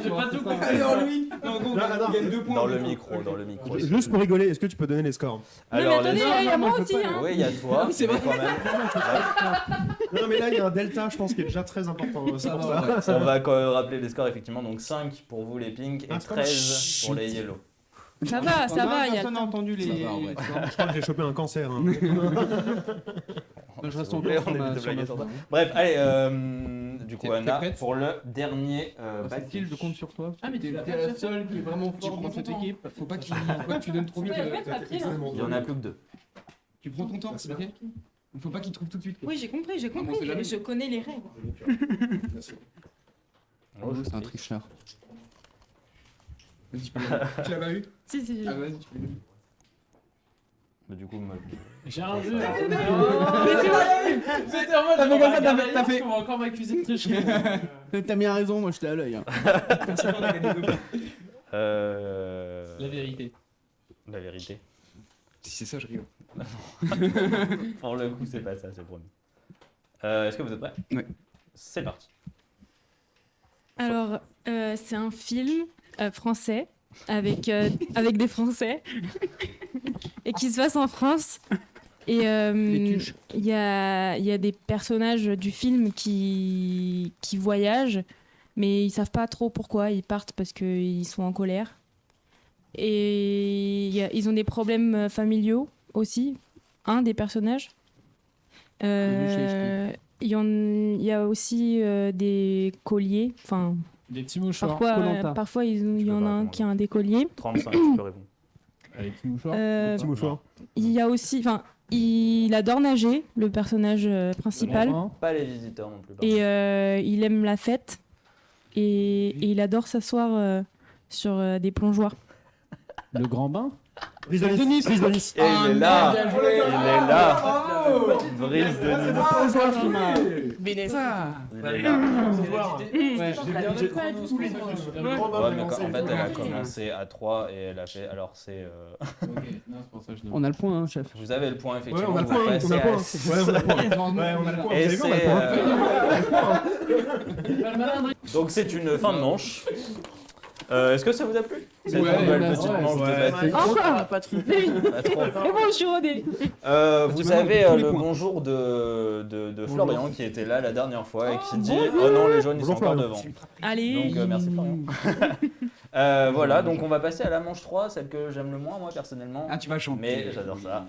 J'ai pas tout compris. Allez, en lui. Non, non, Non, non. on gagne 2 points. Dans le micro, dans le micro. Juste pour rigoler, est-ce que tu peux donner les scores? Non, mais attendez, il y a moi aussi. Hein. Oui, il y a toi, c'est mais vrai. quand même. Non, mais là, il y a un delta, je pense, qui est déjà très important. C'est pour ça. On va quand même rappeler les scores effectivement. Donc 5 pour vous les pink et Ah, c'est comme 13 pour les yellow. Ça va, ça va. Il y a Personne n'a entendu les. Ça va, en vrai. Je crois que j'ai chopé un cancer. hein. Je reste S'il vous encore plaît, sur on ma- évite de sur blaguer ma sur fin. ça. Bref, allez, du coup T'es Anna, prête pour le dernier Facile, je compte sur toi. Ah, mais T'es tu l'as t'es pas la fait. seule qui est vraiment Tu forte prends dans ton cette temps. équipe. Faut pas que tu donnes trop vite. Ouais, ouais, papier, là. Il y en a plus que 2. Tu prends ton temps, c'est ok. Il faut pas qu'il trouve tout de suite. quoi. Oui, j'ai compris, on sait jamais. je connais les règles. Oh, je C'est un sais. tricheur. Vas-y, tu peux tu l'as pas vu Si, si, Ah, vas-y, tu peux le Bah, du coup, moi, J'ai un jeu. Mais C'était en mode. T'as fait comme ça, t'as fait- On va encore m'accuser de tricherie. T'as bien raison, moi j'étais à l'œil. Hein. La vérité. la vérité. Si c'est ça, je rigole. Pour le coup, c'est pas ça, c'est promis. Est-ce que vous êtes prêts? Oui. C'est parti. Alors, c'est un film français avec des Français et qui se passe en France. Et il y a des personnages du film qui voyagent, mais ils savent pas trop pourquoi. Ils partent parce qu'ils sont en colère. Et ils ont des problèmes familiaux aussi, un des personnages. Il y a aussi des colliers. Enfin, Des petits mouchoirs. Koh-Lanta. parfois il y peux en a pas un répondre. qui a un des colliers. 35, tu peux répondre. Avec petits mouchoirs. Euh, mouchoir. Il y a aussi, enfin, il adore nager, le personnage principal, Pas les visiteurs non plus. pardon. et il aime la fête, et il adore s'asseoir sur des plongeoires. Le grand bain. Brise de Nice. Brise de Nice. Et il est là. bien joué. Il est là. Brise de Nice. Il est là. Ouais, mais en fait, elle a commencé à 3 et elle a fait. Alors, c'est. On a le point, hein, chef. Vous avez le point, Ouais, effectivement. on a le vous point. passez On a le à point. six. Ouais, on a le point. Ouais, on a le point. Et Vous avez vu, on a le point. donc c'est une fin de manche. Est-ce que ça vous a plu? Cette Ouais, nouvelle ouais, petite ouais, manche de ouais. batterie. Encore pas trop. Pas trop. C'est bon, je suis rodée. Vous avez le bonjour de Florian qui était là la dernière fois et qui dit oh non les jaunes ils sont encore devant. Allez. Donc merci Florian. Voilà, donc on va passer à la manche 3, celle que j'aime le moins moi personnellement. Ah, tu vas chanter. Mais j'adore ça.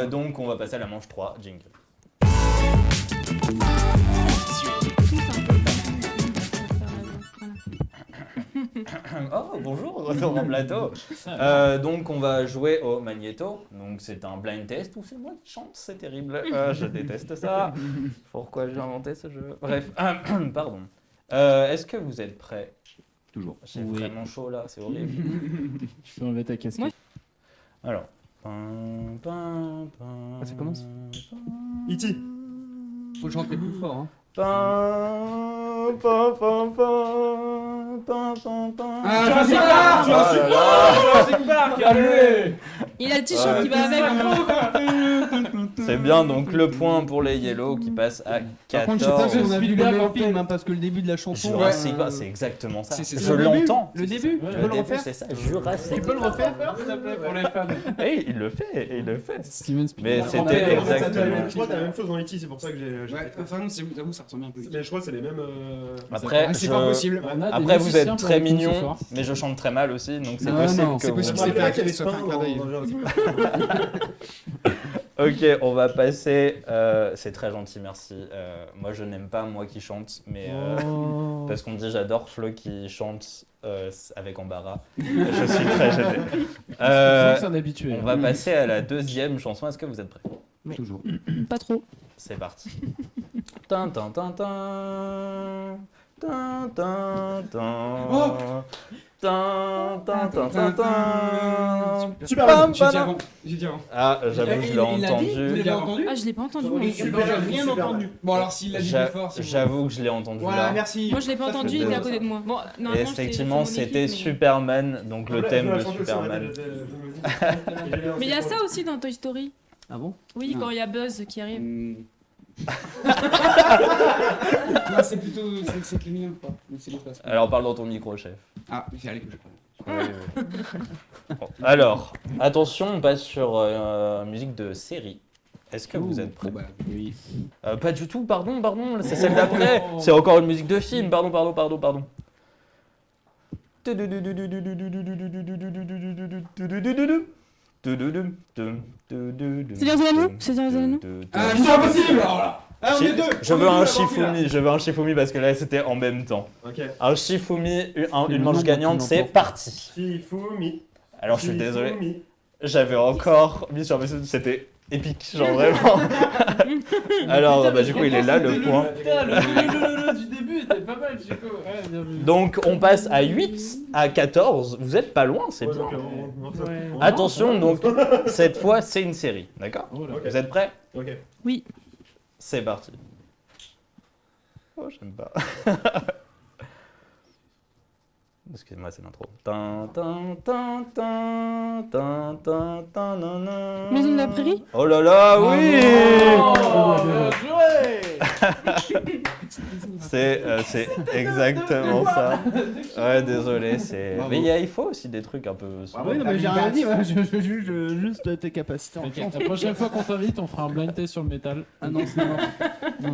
Donc on va passer à la manche 3, jingle. Oh bonjour, retour en plateau. Donc on va jouer au magnéto. Donc c'est un blind test où c'est moi qui chante, c'est terrible. Je déteste ça. Pourquoi j'ai inventé ce jeu? Bref, pardon. Est-ce que vous êtes prêts? Toujours. J'ai Oui. vraiment chaud là, c'est horrible. Tu peux enlever ta casquette. Moi, Alors. Ah, ça commence E.T. Faut chanter plus fort. Hein. Jurassic Park. Jurassic Park. Allez. Il a le t-shirt qui va avec. C'est bien, donc le point pour les Yellow qui passe à Par contre, je sais pas 14. si on a vu le Spielberg même en film, hein, parce que le début de la chanson. Jurassic Park, c'est exactement ça. C'est Je le l'entends. Le début, Ouais, tu Le peux le début, refaire. c'est ça, Jurassic. Tu peux le refaire S'il te plaît, pour les fans. Et il le fait, il le fait. Steven Mais Spielberg. c'était exactement. Je crois que t'as la même chose dans E.T., c'est pour ça que j'ai. Ouais, enfin, j'avoue, ça ressemble un peu. Mais je crois que c'est les mêmes. Après, Ah, c'est pas possible. On a des Après vous musiciens êtes pour très le coup ce mignon, soir. mais je chante très mal aussi, donc c'est Non, possible non, que c'est vous- possible. Je me rappelle pas qu'il y avait Ça fait Spain un clin d'œil. dans Jurassic Ok, on va passer. C'est très gentil, merci. Moi, je n'aime pas moi qui chante, mais Oh. parce qu'on me dit j'adore Flo qui chante avec embarras. Je suis très gêné. C'est un habitué. On va passer à la deuxième chanson. Est-ce que vous êtes prêts? Toujours. Pas trop. C'est parti. Tin, tin, tin, tin. Tin, tin, tin. Tin, tin, tin, tin, tin. Superman. J'ai dit avant. J'ai dit avant. Ah, j'avoue, je l'ai entendu. entendu Ah, je l'ai pas entendu. moi. Super, rien entendu. Bon, alors s'il l'a dit plus fort, c'est bon. J'avoue que je l'ai entendu Voilà, là. merci. Moi, je l'ai pas entendu, il était à côté de moi. Bon, Et normalement, effectivement, c'est mon c'était équipe, Superman, donc le thème de Superman. Mais il y a ça aussi dans Toy Story. Ah bon? Oui, Non. quand il y a Buzz qui arrive. Non, c'est plutôt. C'est le mien, quoi. Mais c'est l'espace. Alors parle dans ton micro, chef. Ah, c'est allez que je Bon, alors, attention, on passe sur musique de série. Est-ce que vous êtes prêts? Bon, bah, oui. Pas du tout, pardon, c'est celle d'après. C'est encore une musique de film, pardon. Seigneur des Anneaux Seigneur des Anneaux Ah, Mission Impossible alors là. Ah, on est deux. Je veux un Shifumi parce que là c'était en même temps. Ok. Un Shifumi, une le manche nom gagnante, qu'on c'est entend. parti. Shifumi. Alors je suis désolé, Shifumi. j'avais encore mis sur mes c'était épique, genre vraiment. Alors, bah, du coup, il est là, le point. Putain, le du début était pas mal, Chico. Ouais, bien vu. Donc, on passe à 8 à 14. Vous êtes pas loin, c'est bien. Attention, donc, cette fois, c'est une série, d'accord? Vous êtes prêts? Ok. Oui. C'est parti. Oh, j'aime pas. Excusez-moi, c'est l'intro. Maison de la prairie? Oh là là, oui! Oh, bien joué. C'est exactement ça. Ouais, désolé, c'est. Bravo. Mais il faut aussi des trucs un peu. Ah oui, non, mais j'ai rien dit, ouais, je juge juste tes capacités en chant. La prochaine fois qu'on t'invite, on fera un blind test sur le métal. Ah non,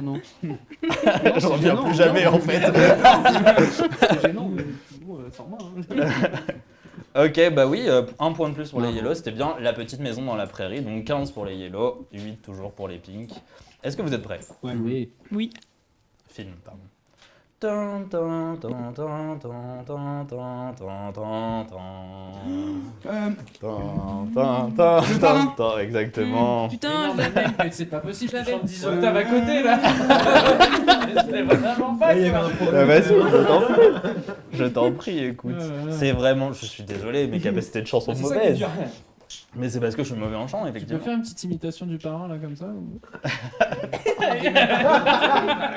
non. Je reviens plus jamais en fait. C'est gênant, mais bon, sans moi. Ok, bah oui, un point de plus pour les Yellow, c'était bien. La petite maison dans la prairie, donc 15 pour les Yellow, 8 toujours pour les Pink. Est-ce que vous êtes prêts? Oui. Oui. Film, pardon. Tan, tan, tan, tan, tan, tan, tan, tan, tan, tan, tan, tan, exactement. Putain, je l'avais. Mais c'est pas possible, tu J'avais- chantes 10 octaves à côté là. C'était vraiment pas Il y avait un quoi. problème. Ah, vas-y, je t'en prie. Je t'en prie, écoute. Ouais. C'est vraiment, je suis désolé, mes capacités de chant sont C'est ça qui est mauvaises. dur. Mais c'est parce que je suis mauvais en chant, Tu peux effectivement. faire une petite imitation du parrain là comme ça ou...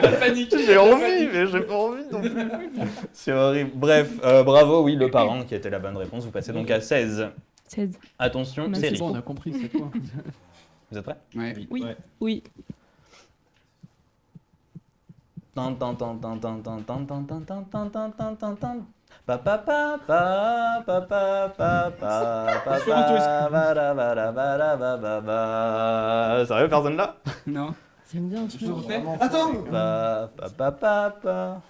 La panique. J'ai envie, mais j'ai pas envie non plus. C'est horrible. Bref, bravo, oui, le parent qui était la bonne réponse. Vous passez donc à 16. 16. Attention, Bah, C'est série. bon, on a compris, c'est toi. Vous êtes prêts? Ouais. Oui. Ouais. Oui. Tan, tan, tan, tan, tan, tan, tan, tan, tan, tan, tan, tan, tan, tan, tan. Pa pa pa pa pa pa pa pa pa pa ba da ba da ba da ba ba ba. Sérieux, personne là? Non. Ça me dit un truc. Je le refais. Attends. Pa pa pa pa pa.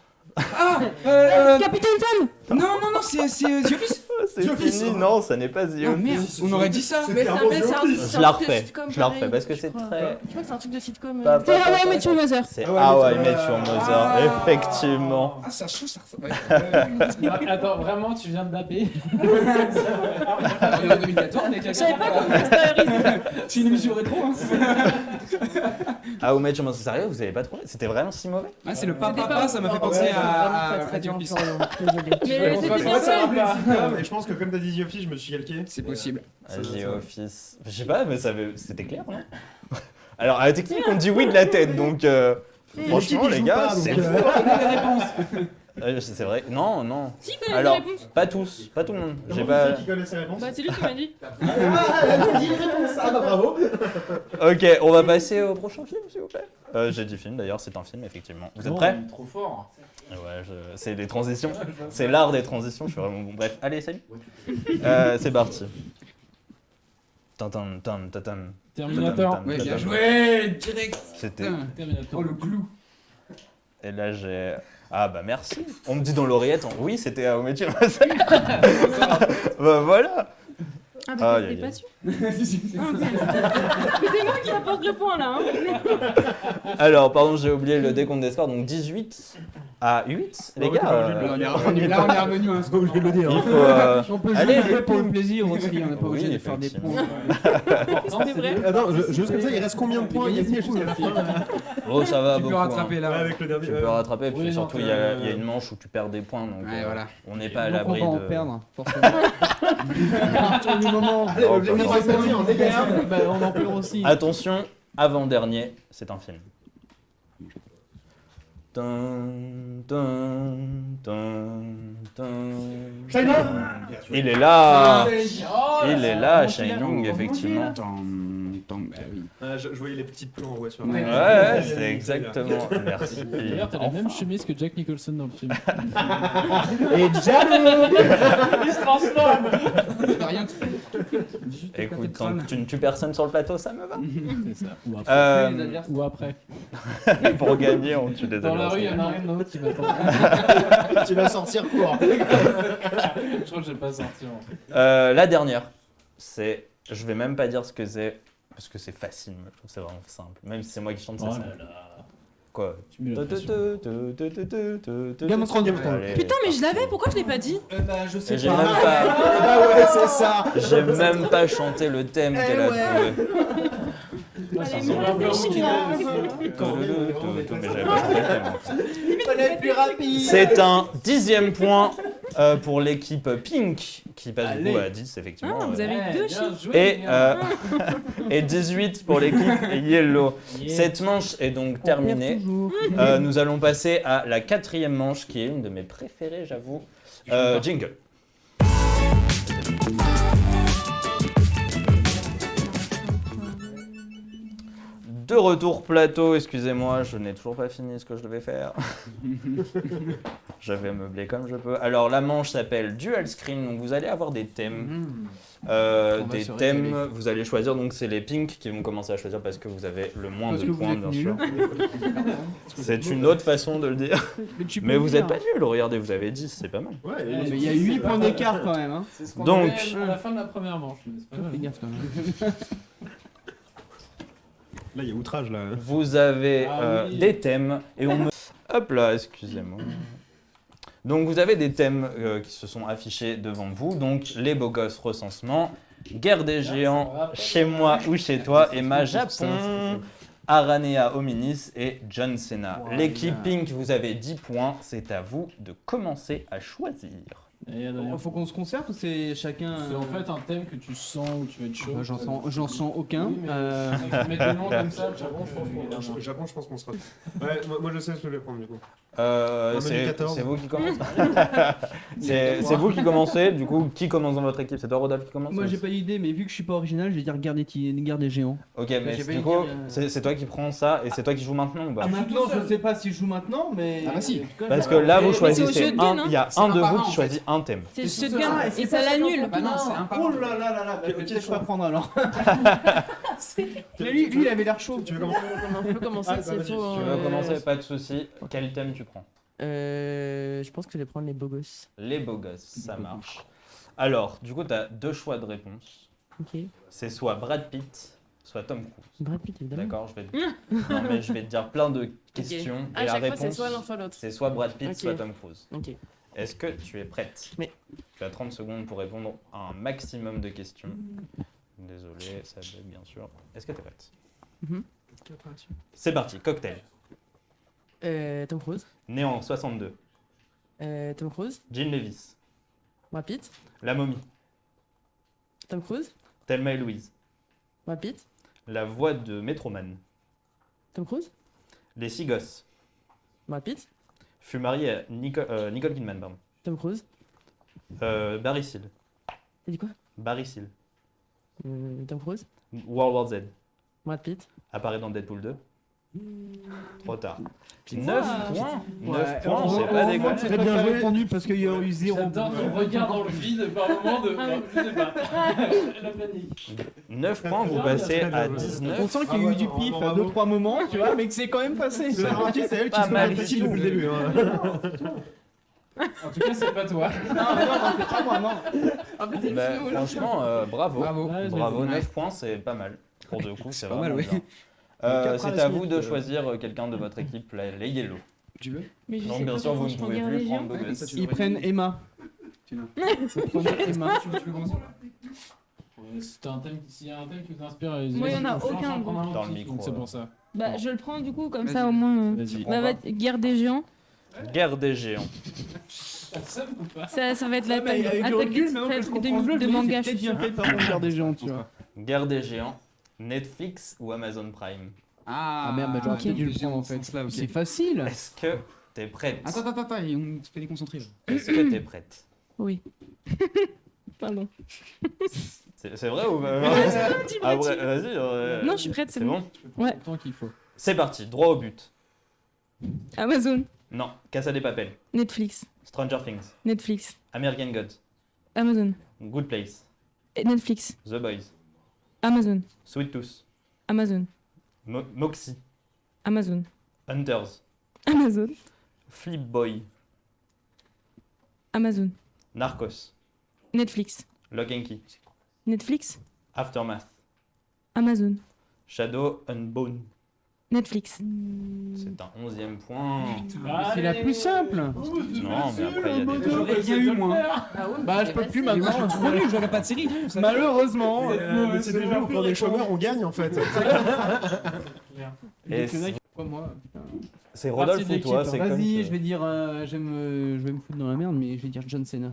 Capitaine Sam. Non, c'est The Office. C'est fini, non, ça n'est pas The Non, Office. merde, on aurait dit ça. Mais c'est un Je la refais, parce que c'est très. Je crois que c'est un truc de sitcom. Pas- C'est How I Met Your Mother. C'est Ah ouais, How mais I tu- Met Your Mother, effectivement. Ah, ça chaud, ça ressemble. Ouais. Attends, vraiment, tu viens de taper. On est en 2014, on est Je savais pas comment Stories. C'est une émission rétro. Hein. How I Met Your Mother, sérieux, vous avez pas trouvé? C'était vraiment si mauvais? Ah, c'est le C'était papa, pas- ça m'a fait Ouais, penser c'est à The Office. Mais c'était bien ça. Et je pense que comme t'as dit The Office, je me suis calqué. C'est possible. The Office. Je sais pas, mais c'était clair, non? Alors, à la technique, on dit oui de la tête, donc. Franchement, les gars, c'est fou. C'est vrai. Non, non. Si, connais Alors, la réponse. pas tous, pas tout le monde. J'ai J'ai pas. qui connaît ses réponses. Bah, c'est lui qui m'a dit. Ah bah bravo. Ok, on va passer au prochain film, s'il vous plaît. J'ai dit film d'ailleurs, c'est un film, effectivement. Vous êtes prêts? Trop fort. Ouais, c'est des transitions. C'est l'art des transitions, je suis vraiment bon. Bref, allez, salut. C'est parti. Tintin, tintin, tintin. Terminator. Tintin, Ouais, bien tintin. joué, direct. C'était. Putain. Terminator. Oh, le clou. Et là, j'ai. Ah bah merci. On me dit dans l'oreillette, oui, c'était à Omechi Bah voilà. Ah, bah, Aïe, j'étais aïe, pas sûr. C'est moi qui rapporte le point là. Hein. Alors, pardon, j'ai oublié le décompte des scores. Donc 18 à 8, les Ouais, gars. Là, on est revenu à un score. Obligé de le dire. Il faut. On peut Allez, jouer les pour le pimps. plaisir aussi, on n'est pas Oui, obligé de faire des effectivement. points. C'est vrai. Attends, juste comme ça, il reste combien de points à gagner jusqu'à la fin? Oh, ça va Tu peux beaucoup. rattraper hein. là. Avec le dernier. Tu peux rattraper, puis Oui, surtout, donc, il y a une manche où tu perds des points. Donc, Ouais, voilà. on n'est pas à Donc on l'abri va en de. perdre, forcément. À partir du moment Allez, Oh, objectif bah, restaurer en négatif. bah, on en perd aussi. Attention, avant-dernier, c'est un film. Dun, dun, dun, dun. Shining. Il est là. Oh, Il est là, Shining, effectivement. Bah oui. Ah, je voyais les petits plans, ouais, sur Ouais, Ouais, c'est exactement. Merci. D'ailleurs, t'as la même chemise que Jack Nicholson dans le film. Et jaloux. Il se transforme. T'as rien. Juste Écoute, éclater le tant crâne. que tu ne tues personne sur le plateau, ça me va. C'est ça. Ou après. Euh, Ou après. pour gagner, on tue des Dans la rue, il y adversaires. en a rien d'autre qui m'attend. Tu vas sortir court. Je crois que j'ai pas sorti. En fait. La dernière, c'est. Je vais même pas dire ce que c'est, parce que c'est facile, je trouve que c'est vraiment simple. Même si c'est moi qui chante, c'est Oh simple. là là. Quoi? Tu mets la pression. Game of Thrones, Game of Thrones. Allez. Putain, mais je l'avais, pourquoi je l'ai pas dit? Bah, je sais Et j'ai pas. même pas, Ah ouais, c'est ça. j'ai même pas chanté le thème qu'elle a ouais. trouvé. Ils sont un peu C'est un 10e point pour l'équipe Pink qui passe du coup à 10 effectivement. Ah, vous avez deux chiffres. Et 18 pour l'équipe Yellow. Cette manche est donc terminée. Nous allons passer à la 4e manche qui est une de mes préférées, j'avoue. Jingle. De retour plateau, excusez-moi, je n'ai toujours pas fini ce que je devais faire. Je vais meubler comme je peux. Alors la manche s'appelle Dual Screen, donc vous allez avoir des thèmes. Des thèmes, vous allez choisir, donc c'est les Pink qui vont commencer à choisir parce que vous avez le moins de points, bien sûr. C'est une autre façon de le dire. Mais vous n'êtes pas nuls, regardez, vous avez 10, c'est pas mal. Ouais, Mais il y a 8 points d'écart quand même. Hein. C'est ce qu'on Donc- avait à la fin de la première manche. Mais c'est pas grave. Fais gaffe quand même. là, il y a outrage là. Vous avez Ah oui. des thèmes et on me... Hop là, excusez-moi. Donc vous avez des thèmes qui se sont affichés devant vous. Donc les beaux gosses recensement, guerre des géants, chez moi ou chez toi, et ma Japon, Aranea Hominis et John Cena. L'équipe Pink, vous avez 10 points. C'est à vous de commencer à choisir. Et Adrien. Faut qu'on se concerte ou c'est chacun. C'est en fait un thème que tu sens où tu vas être chaud. J'en sens aucun. Oui, mais mets des noms comme ça, le Japon, je pense qu'on est Au Japon, je pense qu'on sera. Ouais, moi je sais ce que je vais prendre du coup. C'est 14. vous qui commencez. C'est vous qui commencez. Du coup, qui commence dans votre équipe? C'est toi, Rodolphe, qui commence? Moi j'ai pas d'idée, mais vu que je suis pas original, je vais dire guerre des géants. Ok, mais j'ai pas du une coup, guerre, c'est toi qui prends ça et c'est toi qui joues maintenant ou pas? Maintenant, je sais pas si je joue maintenant, mais. Ah bah si. Parce que là, vous Mais c'est au choisissez jeu de un. gun, hein. Il y a C'est un un de par vous un, qui en choisit un thème. C'est le shotgun et ça l'annule. Bah non, c'est un par un. Oh là là là là, peut-être je peux pas prendre alors. lui, il avait l'air chaud. Tu veux commencer? On peut commencer, Ah, bah, c'est vas-y, faux. Tu veux commencer? Pas de souci. Quel thème tu prends? Je pense que je vais prendre les beaux gosses. Les beaux gosses, ça marche. Alors, du coup, tu as deux choix de réponse. Ok. C'est soit Brad Pitt, soit Tom Cruise. Brad Pitt, évidemment. D'accord, non, mais je vais te dire plein de questions À et la chaque fois, c'est réponse soit l'un, soit l'autre. c'est soit Brad Pitt, Ok. soit Tom Cruise. Ok. Est-ce que tu es prête? Oui. Tu as 30 secondes pour répondre à un maximum de questions. Désolé, ça bug bien sûr. Est-ce que tu es prête? Mhm. C'est parti, cocktail. Tom Cruise. Né en 62. Tom Cruise. Gene Levis. Brad Pitt. La momie. Tom Cruise. Thelma et Louise. Brad Pitt. La voix de Metroman. Tom Cruise. Les six gosses. Brad Pitt. Fut marié à Nicole Kidman, pardon. Tom Cruise. Barry Seal. T'as dit quoi? Barry Seal. Tom Cruise. World War Z. Brad Pitt. Apparaît dans Deadpool 2. Trop tard. Putain. 9 points. 9 points, on c'est pas dégueulasse. C'est bien répondu parce qu'il y a eu 0. J'adore ton regard dans le vide par moment de. Je sais pas. La panique. 9 points, vous passez à 19. On sent qu'il y a eu du pif à 2-3 moments, tu vois, mais que c'est quand même passé. C'est elle qui Pas se met mal. la petite depuis le début. Hein. En tout cas, c'est pas toi. Non, c'est pas moi, non. Bah, franchement, bravo. Bravo. Ouais, Bravo, Ouais. 9 points, c'est pas mal. Pour deux coups, c'est pas vraiment mal, bien. ouais. C'est à vous de choisir quelqu'un de votre équipe, les Yellow. Tu veux? Mais je Donc sais bien pas sûr, vous comment ne je prends pouvez guerre plus des prendre géants. beau gosse. Ils prennent Emma. Tu veux? Ils prennent Emma. Tu veux commencer? Si t'as un thème, s'il y a un thème qui vous inspire, Moi, il y en a aucun, Dans le micro, C'est là. pour ça. Bah, je le prends du coup, comme Vas-y. ça au moins. Vas-y. Bah, guerre des géants. Guerre des géants. Ça ou pas? Ça va être la Avec attaque du recul, maintenant que je comprends le jeu, de je me dis, manga. c'est peut-être bien fait par contre guerre des géants, tu vois. Guerre des géants. Netflix ou Amazon Prime? Ah merde, bah, j'aurais ok. peut-être dû le prendre en fait. Là, ok. C'est facile. Est-ce que t'es prête? Attends, on se fait déconcentrer là. Est-ce que t'es prête? Oui. Pardon. C'est vrai ou pas? Tu Ah m'as ouais, dit. vas-y. Non, je suis prête, c'est C'est bon. bon? Ouais. Tant qu'il faut. C'est parti, droit au but. Amazon, Non, Casa des Papel. Netflix, Stranger Things. Netflix, American Gods. Amazon, Good Place. Netflix, The Boys. Amazon, Sweet Tooth. Amazon, Moxie. Amazon, Hunters. Amazon, Flip Boy. Amazon, Narcos. Netflix, Lock and Key. Netflix, Aftermath. Amazon, Shadow and Bone. Netflix. C'est un 11e point. C'est la plus simple. Non, mais après, il y a des J'aurais bien eu, moi. Bah, je peux plus maintenant. Trop nul, j'aurais pas de série. Malheureusement. Mais c'est des jeux où pour des chômeurs, on gagne en fait. Et Il y en a qui font moi. c'est Rodolphe ou toi, c'est comme Vas-y, ça. je vais dire. Je vais me foutre dans la merde, mais je vais dire John Cena.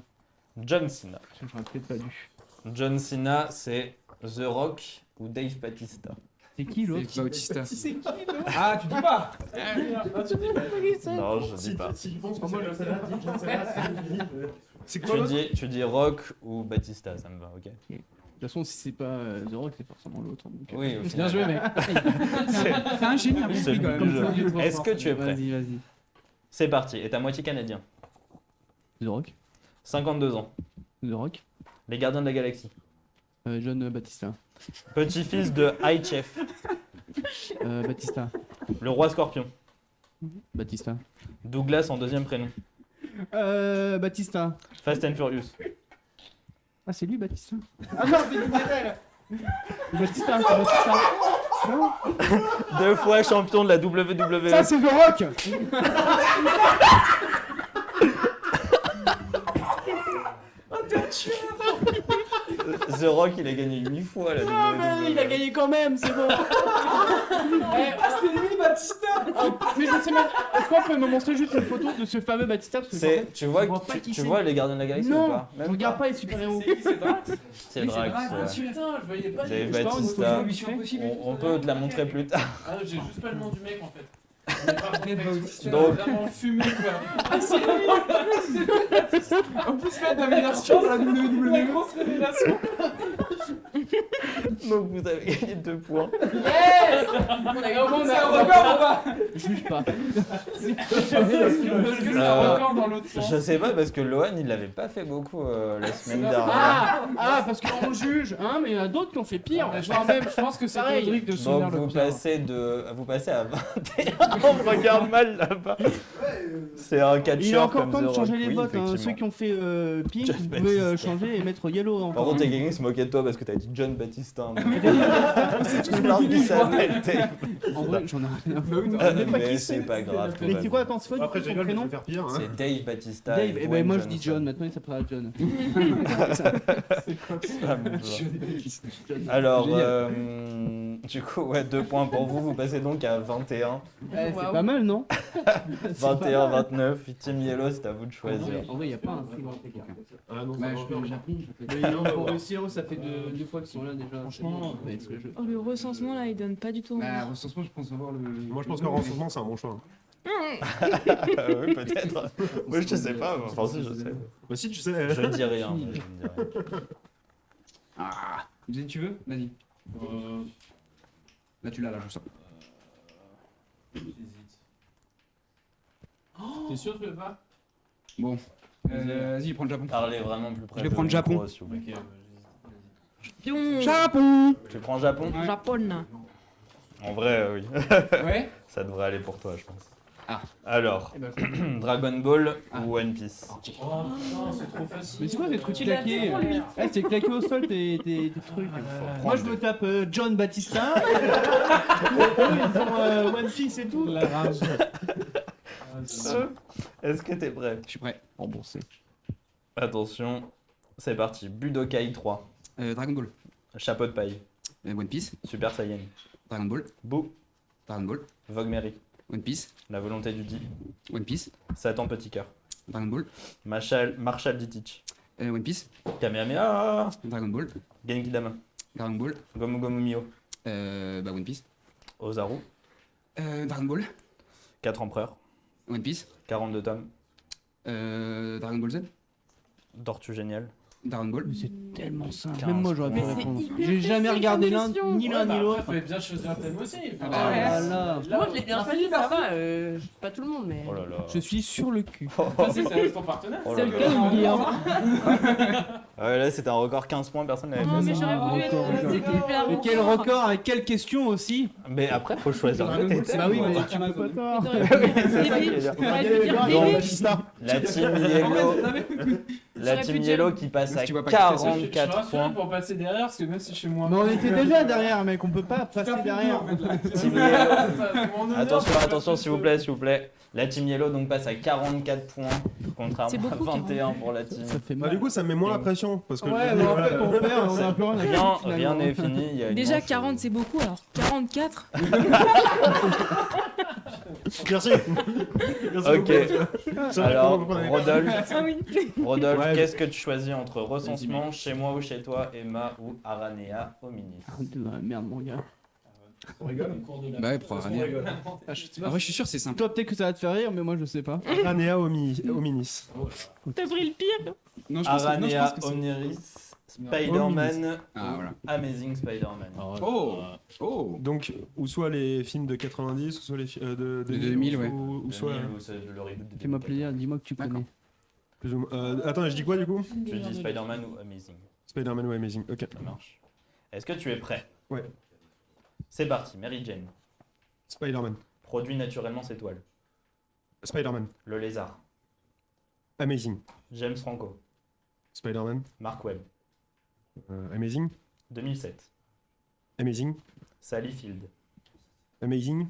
John Cena. J'aurais peut-être pas dû. John Cena, c'est The Rock ou Dave Bautista. C'est qui l'autre C'est Bautista. C'est qui l'autre Ah, tu dis pas. Non, je dis pas. Si tu penses que moi, c'est quoi Tu dis Rock ou Batista, ça me va, ok. De toute façon, si c'est pas The Rock, c'est forcément l'autre. donc, Oui, au Bien final. joué, mec. T'es un génie, un C'est peu quand le même. jeu. Est-ce que tu es prêt? Vas-y. C'est parti, et à moitié canadien. The Rock. 52 ans. The Rock. Les Gardiens de la Galaxie. John Batista. Petit-fils de High Chef. Batista. Le Roi Scorpion. Batista. Douglas en deuxième prénom. Batista. Fast and Furious. Ah, c'est lui, Batista. Ah non, c'est Batista. Batista, c'est Batista. Non, 2 fois champion de la WWE. ça, c'est The Rock. The Rock, il a gagné 8 fois la WWE. Il a gagné quand même, c'est bon. C'était lui, Batista. Mais je sais même. Est-ce qu'on peut me montrer juste une photo de ce fameux Batista parce que C'est, tu vois, je vois pas qui tu c'est. vois les Gardiens de la Galaxie ou non, pas? je regarde pas les super-héros. C'est qui, c'est Drax? C'est Drax. Putain, je voyais pas. Dave Je sais pas, on Bautista. peut Mission Impossible. On peut te la montrer plus tard. Ah, j'ai juste pas le nom du mec en fait. C'est Donc- vraiment fumé quoi. Ah, c'est lui. En plus, là, domination dans la WWE. La grosse révélation. Donc vous avez gagné 2 points. C'est un record ou pas? Je juge pas. Est-ce que c'est un record dans l'autre sens? Je sais pas parce que Lohan il l'avait pas fait beaucoup la semaine dernière. Ah, parce qu'on juge, hein, mais il y en a d'autres qui ont fait pire. Voire même, Je pense que c'est Pareil. Rodrigue de Donc Sonner le vous pire. passez à 21. On me regarde mal là-bas. C'est un catcheur il est encore comme temps de The changer Rock, les oui, votes. Hein. effectivement. Ceux qui ont fait pink, Jeff vous pouvez Batista. changer et mettre yellow. Par Encore. contre, il y a quelqu'un qui se moquait de toi parce que t'as dit John Batista. C'est tout le monde qui s'appelle Dave. En vrai, j'en ai rien à foutre. Mais c'est pas grave. tout Mais va c'est bien. quoi, attends, c'est quoi Après, du je coup, ton rigole, mais je prénom vais faire pire. Hein. C'est Dave Batista. Dave, et et ben Dwayne moi je dis Johnson. John, maintenant il s'appellera John. Ah, bon, voilà. Alors, du coup, ouais, 2 points pour vous. Vous passez donc à 21. C'est pas mal, non 21, 29. Team Yellow, c'est à vous de choisir. En vrai, il n'y a pas un très grand écart. Ah non, Ouais, ça je va suis encore. déjà pris. Pour réussir, ça fait deux fois qu'ils sont là déjà. Franchement, ça va être le jeu. Oh, le recensement là, il donne pas du tout envie. Bah, recensement, je pense avoir le. Moi, je pense qu'en recensement, c'est un bon choix. Oui, peut-être. Moi, je sais pas. Enfin, si, je sais. Bah, si, tu sais. Je ne dis rien. Je ne dis rien. Ah, tu veux? Vas-y. Là, tu l'as, là, je sens. T'es sûr que tu veux pas? Bon. Vas-y, prends le Japon. Parlez vraiment plus près. Je vais du prendre micro, Japon. s'il vous plaît. Pion. Japon. Tu prends Japon? Ouais. Japon. En vrai, oui. Ouais. Ça devrait aller pour toi, je pense. Ah. Alors, Eh ben, Dragon Ball Ah. ou One Piece? Oh putain, c'est trop facile. Mais c'est quoi des trucs claqués c'est claqué au sol tes trucs. Moi je me tape John Batista. Ils ont One Piece et tout. La rage. Est-ce que t'es prêt? Je suis prêt. Remboursé. Attention, c'est parti. Budokai 3. Dragon Ball. Chapeau de paille. One Piece. Super Saiyan. Dragon Ball. Boo. Dragon Ball. Vogue Mary. One Piece. La volonté du dit. One Piece. Satan Petit Cœur. Dragon Ball. Marshall Ditich. One Piece. Kamehameha. Dragon Ball. Genki Dama. Dragon Ball. Gomu Gomu Mio. Bah, One Piece. Ozaru. Dragon Ball. 4 empereurs. One Piece. 42 tomes. Dragon Ball Z. Tortue géniale. Dragon Ball. Mais c'est tellement simple. 15 Même moi j'aurais pu Mais c'est répondre. hyper J'ai jamais facile regardé comme l'un question. ni l'un ni l'autre. Fallait bien choisir un thème aussi. Ah Ah bah, là là. Là, Moi, je l'ai bien fait, ça va. Pas tout le monde, mais. Oh là là. Je suis sur le cul. Ça, c'est avec ton partenaire. Oh C'est là le là. cas de le dire. Là, c'était un record 15 points, personne n'avait Oh, fait mais ça. j'aurais voulu être hyper Et quel fort. record avec quelle question aussi? Mais après, faut choisir le thème. Bah oui, mais Amazon. tu peux pas tort. T'aurais pu dire C'est ça qui est bébé. bien. T'aurais pu dire Donc, bébé. La team Yellow, la J'aurais team pu dire- Yellow qui passe à Tu vois pas qui c'est, ça, 44 points. pour passer derrière, parce que même si je suis moins. Mais on était déjà derrière, mec, on peut pas passer derrière. Team Yellow. Attention, s'il vous plaît. La team Yellow donc passe à 44 points, C'est contrairement à beaucoup, 21 pour la team. Ça fait Bah, mal. du coup, ça me met moins la pression. Parce que Ouais, mais en fait, on perd, on a un peu rien à foutre, Rien finalement. n'est fini. Il y a une Déjà manche, 40 c'est beaucoup, alors 44 Merci. Merci Ok. beaucoup. Alors, On avait- Rodolphe, Ah oui. Rodolphe, Ouais. qu'est-ce que tu choisis entre recensement, chez moi ou chez toi, Emma ou Aranea Hominis? Merde, mon gars. On rigole au cours de la. Bah ouais, pour Aranea. Ah, je sais En vrai, je suis sûr, c'est simple. Toi, peut-être que ça va te faire rire, mais moi, je sais pas. Ranea Hominis. T'as pris le pire. Non, je pense Aranea que c'est. Omniris, Spider-Man, Ah, voilà. Amazing Spider-Man. Oh Donc, ou soit les films de 90, ou soit les de 2000, ouais. ou soit 2000, ou c'est le reboot de Fais-moi 2004. plaisir, dis-moi que tu D'accord. connais. plus ou moins. Attends, je dis quoi du coup? Tu dis Spider-Man ou Amazing, Spider-Man ou Amazing. Ok. ça marche. Est-ce que tu es prêt? Ouais. C'est parti, Mary Jane. Spider-Man. Produit naturellement ses toiles. Spider-Man. Le lézard. Amazing. James Franco. Spider-Man. Mark Webb. Amazing. 2007. Amazing. Sally Field. Amazing.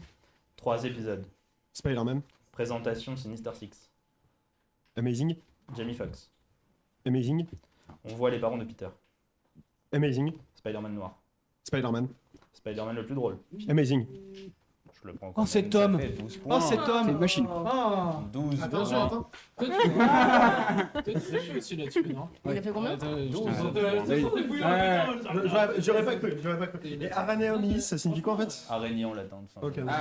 3 épisodes. Spider-Man. Présentation Sinister Six. Amazing. Jamie Foxx. Amazing. On voit les parents de Peter. Amazing. Spider-Man noir. Spider-Man. Spider-Man le plus drôle. Amazing. Je le prends. Oh, cet ça homme. fait 12 Oh, points. cet homme. C'est une machine. Oh. 12 Attends, points. attends. Toi, tu joué aussi là-dessus, non? Il a fait combien? J'aurais pas cru. Et Aranea Hominis, ça signifie quoi en fait? Araignée en latin. tout Ok. simplement.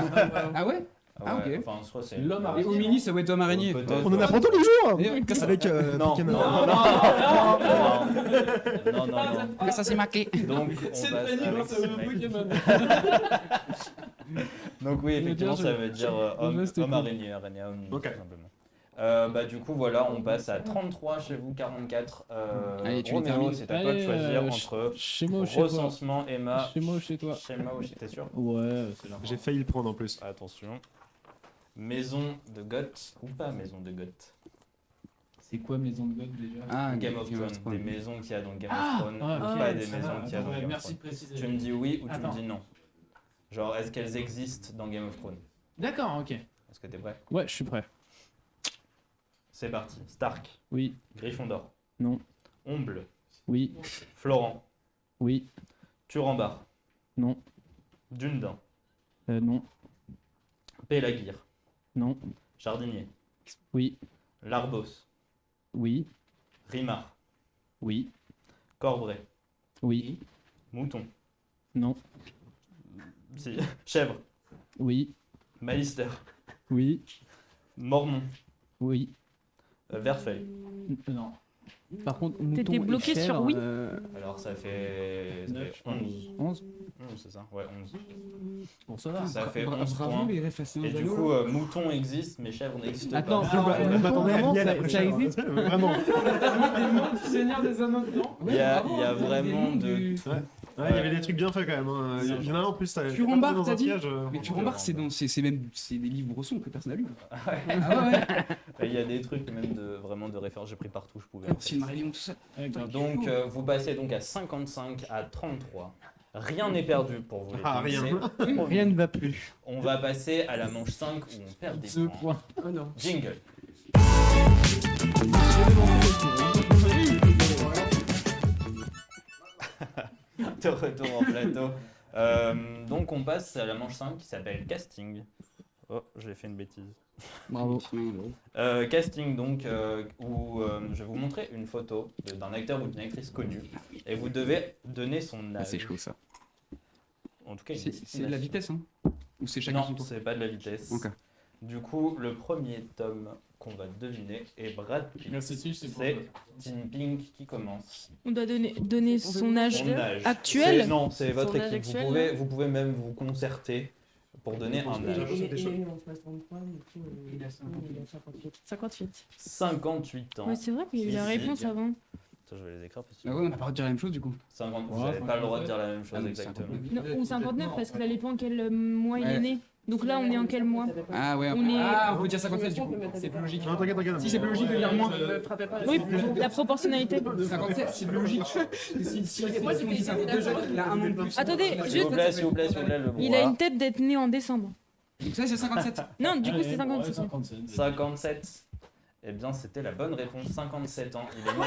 Ah ouais Ah ouais, ok. Enfin, soit c'est L'homme Et araignée. au mini, ça va être homme araignée. Peut-être. On en apprend tous les jours Et, que ça- avec Non, Pokémon. non. que ça s'est marqué. Donc, C'est on passe panique avec grâce ce à mec. Pokémon. Donc oui, effectivement, Bien ça joué. veut dire Bien joué, c'était homme cool. araignée, araignée homme, Ok. tout simplement. Bah du coup voilà, on passe à 33 chez vous, 44. Allez, tu les Roméo, termines. c'est à toi de Allez, choisir entre Chez moi ou chez toi? recensement, Emma, Chez moi ou chez toi? chez moi ou chez... T'es sûr? Ouais, c'est là. J'ai failli le prendre en plus. Attention. Maison de Goth ou pas maison de Goth? C'est quoi Maison de God déjà? Ah, Game of Thrones, des maisons qu'il y a dans Game of Thrones, ah, pas ok. des maisons qu'il y a dans Game of Merci de Thrones. préciser. Tu me dis oui ou tu me Attends. dis non? Genre, est-ce qu'elles existent dans Game of Thrones? D'accord, ok. Est-ce que t'es prêt? Ouais, je suis prêt. C'est parti. Stark, Oui, Gryffondor, non, Omble, oui, Florent, oui, Turambar, non, Dundin, non, Pélaguir, non, Jardinier, oui, Larbos, oui, Rimard, oui, Corbray, oui, Mouton, non, si, Chèvre, oui, Malister, oui, Mormon, oui, Verfeuille. non. Par contre, T'étais mouton et bloqué sur chèvre, oui. Alors ça fait 11. 11. C'est ça? Ouais, 11. Bon, ça va. Ça fait 11 Bravo points. les refs, c'est un Et du jaloux. coup, mouton existe, mais chèvre n'existe pas. Attends, Je m'attendais à vraiment, Miel ça- après ça Chèvre. existe Vraiment. Seigneur des Anneaux dedans. Il y a vraiment de tout. Ouais, il y avait des trucs bien faits quand même. Hein. Il y en a un en plus, t'as Turambar, dans t'as un dit piège. Mais tu remarques, c'est même c'est des livres bressons que personne n'a lu. Il y a des trucs même de vraiment de référence. J'ai pris partout, je pouvais. Silmarillion, tout ça. Donc vous passez donc à 55 à 33. Rien n'est perdu pour vous les Ah, Pixés. rien. Rien ne va plus. On va passer à la manche 5 où on perd des points. Oh non. Jingle. De retour en plateau. Donc on passe à la manche 5 qui s'appelle casting. Oh, j'ai fait une bêtise. Bravo. Casting donc où je vais vous montrer une photo d'un acteur ou d'une actrice connue et vous devez donner son Ah, âge. c'est chaud ça. En tout cas, une C'est de la estimation. vitesse, hein? Ou c'est chacun son Non, tour? c'est pas de la vitesse. Ok. Du coup, le premier tome qu'on va deviner est Brad Pitt. Merci, c'est pour C'est toi. Team Pink qui commence. On doit donner son âge Son âge. actuel. Non, c'est votre Son âge équipe. actuel, Vous pouvez même vous concerter pour donner un âge. Il a 58. 58 ans. Ouais, c'est vrai qu'il y a eu la Ici. réponse avant. Ça, je vais les écrire parce que. Ah ouais, on n'a pas le droit de dire la même chose du coup. 50, vous Ouais, n'avez pas le droit de dire la même chose Ah, donc, exactement. Non, ou 59 parce que là dépend quel mois il Ouais. est né. Donc là on est en quel mois? Ah ouais, On est- on peut dire 57 du coup. C'est plus logique. Non, t'inquiète. Si c'est plus logique de dire moins. Oui, la proportionnalité. 57, c'est plus logique. Si on dit 52, il a un an de plus. Attendez, S'il vous juste, plaît, s'il vous plaît, le il a brouhaha. une tête d'être né en décembre. Donc ça, c'est 57. Non, du coup c'est 56. 57. Eh bien, c'était la bonne réponse. 57 ans. Il est né.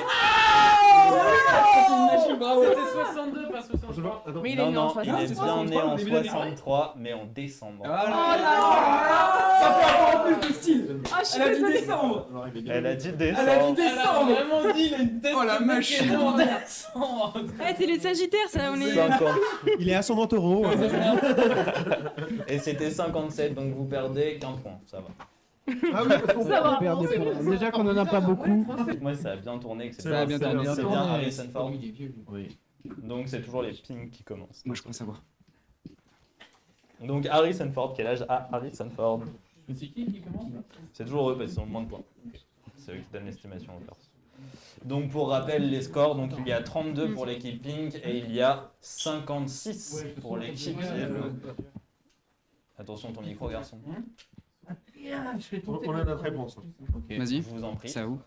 Bravo. C'était 62, pas 63. Mais il est Non, né en non, il 60. est bien né en 63, mais en décembre. Ça fait encore plus de style. Elle a dit décembre. Elle a dit Elle a dit décembre. décembre. Elle a vraiment dit, il a une tête. Oh la de mec qui est machine. né en décembre. Eh, c'est les Sagittaires, ça, on est. 50. Il est ascendant taureau. Et c'était 57, donc vous perdez qu'un point. Ça va. Ah oui, parce qu'on Ça va. Perd des points. Déjà qu'on en a pas beaucoup. Moi, ça a bien tourné. Que c'est Ça a bien tourné. C'est bien Harrison Ford. Il est vieux. lui. Oui. Donc, c'est toujours les pings qui commencent. Moi, je crois savoir. Donc, Harrison Ford, quel âge a Harrison Ford? Mais c'est qui commence là? C'est toujours eux parce qu'ils ont le moins de points. C'est eux qui donnent l'estimation aux persos. Donc pour rappel les scores, donc il y a 32 pour l'équipe Pink et il y a 56 pour l'équipe Yellow. Attention ton micro garçon. On a notre réponse. Vas-y, Je vous en prie. c'est à vous.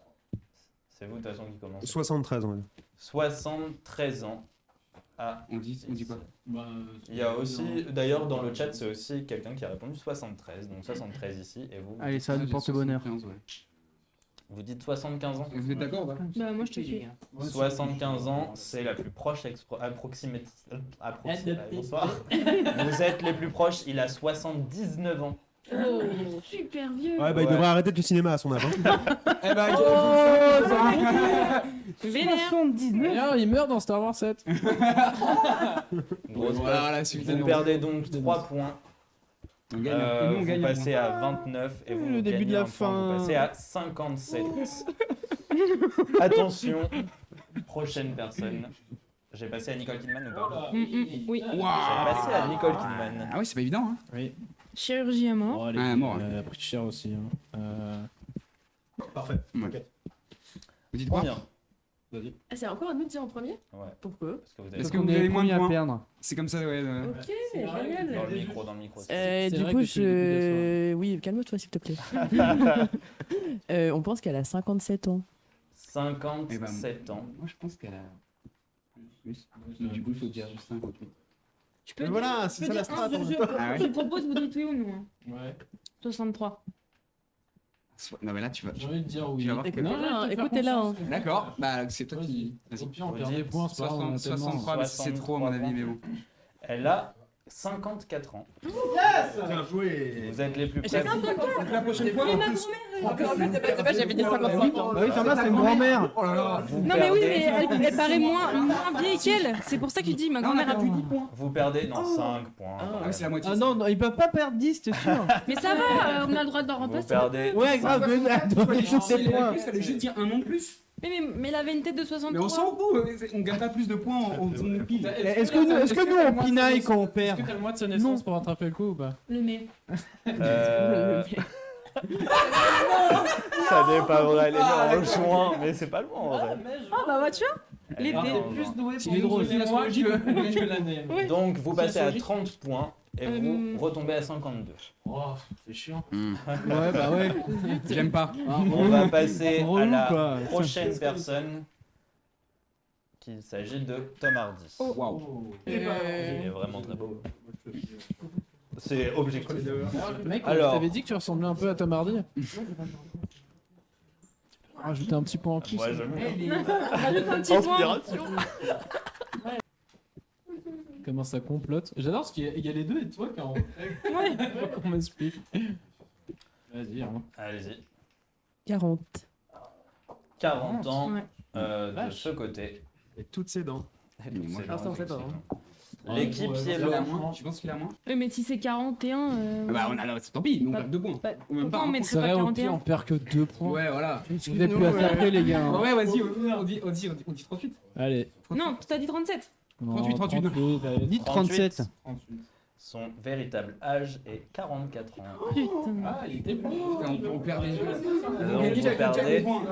C'est vous de toute façon qui commence. 73, on va dire. 73 ans. Ah, On dit quoi? il y a aussi, d'ailleurs dans le chat c'est aussi quelqu'un qui a répondu 73, donc 73 ici et vous, Allez, ça nous porte bonheur. vous dites 75 ans. Vous êtes d'accord ou pas? Bah, moi je te suis. 75 ans, c'est la plus proche approximative. Bonsoir. Vous êtes les plus proches, il a 79 ans. Super vieux. Ouais, bah il devrait arrêter le cinéma à son âge. Hein. Eh ben, Vénère. 79. D'ailleurs, il meurt dans Star Wars 7. Grosse voilà, passe. suffit. Vous perdez donc 3 points. On gagne. Et nous, on Vous gagne. passez à 29 et vous Le début gagnez de la un point, fin. Vous passez à 57. Attention, prochaine personne. J'ai passé à Nicole Kidman ou pas? Oui. J'ai passé à Nicole Kidman. Ah oui, c'est pas évident. Hein. Oui. Chirurgie à mort. Oh, elle, Ah, mort. elle a pris cher aussi. Hein. Parfait. Ouais. Vous dites quoi? Combien? Ah, c'est encore à nous de dire en premier? Ouais, Pourquoi? parce que vous avez Parce Parce que vous avez moins de à points. perdre. C'est comme ça, ouais. Ok, génial. dans le micro, C'est Du vrai coup, que tu es Oui, calme-toi s'il te plaît. On pense qu'elle a 57 ans. 57 ans. Moi, je pense qu'elle a plus. Du coup, il faut dire juste 58. Tu peux Mais dire- voilà, tu c'est peux ça la dire strat. un, je- Ah ouais. Je propose, vous dites oui ou non. Hein. Ouais. 63. Non, mais là, tu vas. J'ai envie de dire oui. Tu vas voir que- Écoutez-la, hein, écoutez-la. hein. D'accord, bah, c'est toi qui. Au Vas-y. pire, on Vous perd des dites points, c'est pas grave, on a tellement- 63, mais c'est trop à mon avis, mais bon. Elle a 54 ans. Bien joué. Vous êtes les plus J'ai près. La prochaine fois, en plus. J'avais dit 55 ans. Bah oui, ça va, c'est une grand-mère. Oh là là. Vous Non mais oui, mais perdez- elle paraît moins vieille qu'elle. C'est pour ça que je dis, ma Non, on grand-mère a a plus plus 10 points. Vous perdez, non, 5 points. Ah oui, c'est la moitié. Ah non, non, ils peuvent pas perdre 10, t'es sûr? Mais ça va, on a le droit de leur Vous remplacer. perdez. Ouais, grave, mais elle doit aller chercher des points. Il fallait juste dire un nom de plus. Mais elle avait une tête de Mais 63. on s'en fout, on gagne pas plus de points en faisant une pile. Est-ce que nous, on pinaille quand on Est-ce perd? que t'as le mois de sa naissance pour rattraper le coup ou pas? Le mai. Ça n'est pas vrai, elle est née en juin, mais c'est pas loin en vrai. Ah bah tu vois. Elle est née L'été. en juin. doué Il est drôle. que l'année. Oui. Donc vous passez à 30 points et vous Euh, retombez à 52. Oh, c'est chiant. Ouais, bah ouais. J'aime pas. On va passer à Relou, la quoi. prochaine personne. Qu'il s'agit de Tom Hardy. Waouh. Il est vraiment très beau. C'est objectif. Mec, Alors. t'avais dit que tu ressemblais un peu à Tom Hardy. Rajouter un petit point en plus. Moi, je Rajoute un petit point. Inspiration. Comment ça complote. J'adore parce qu'il y a les deux et toi qui en Ouais. qu'on m'explique. Vas-y, hein. Allez-y. 40. 40 ans Ouais. de ce côté. Et toutes ses dents. Moi, C'est Ah, ça, on sait pas, L'équipe Ouais, Il Yellow. a moins. Tu penses qu'il a moins? Oui, mais si c'est 41. Ah bah, on a là, tant pis, nous on Pas- perd 2 points. Bah, Ou même pas. pourquoi on un mettrait C'est pas vrai, au pire, 41? on perd que 2 points. Ouais, voilà. Vous êtes plus à taper, les gars. hein. Ouais, vas-y, on dit 38. Allez. Non, t'as dit 37. 38, 38. allez. Dites 37. Son véritable âge est 44 ans. Putain. Ah, il était plus. On perd des Donc vous perdez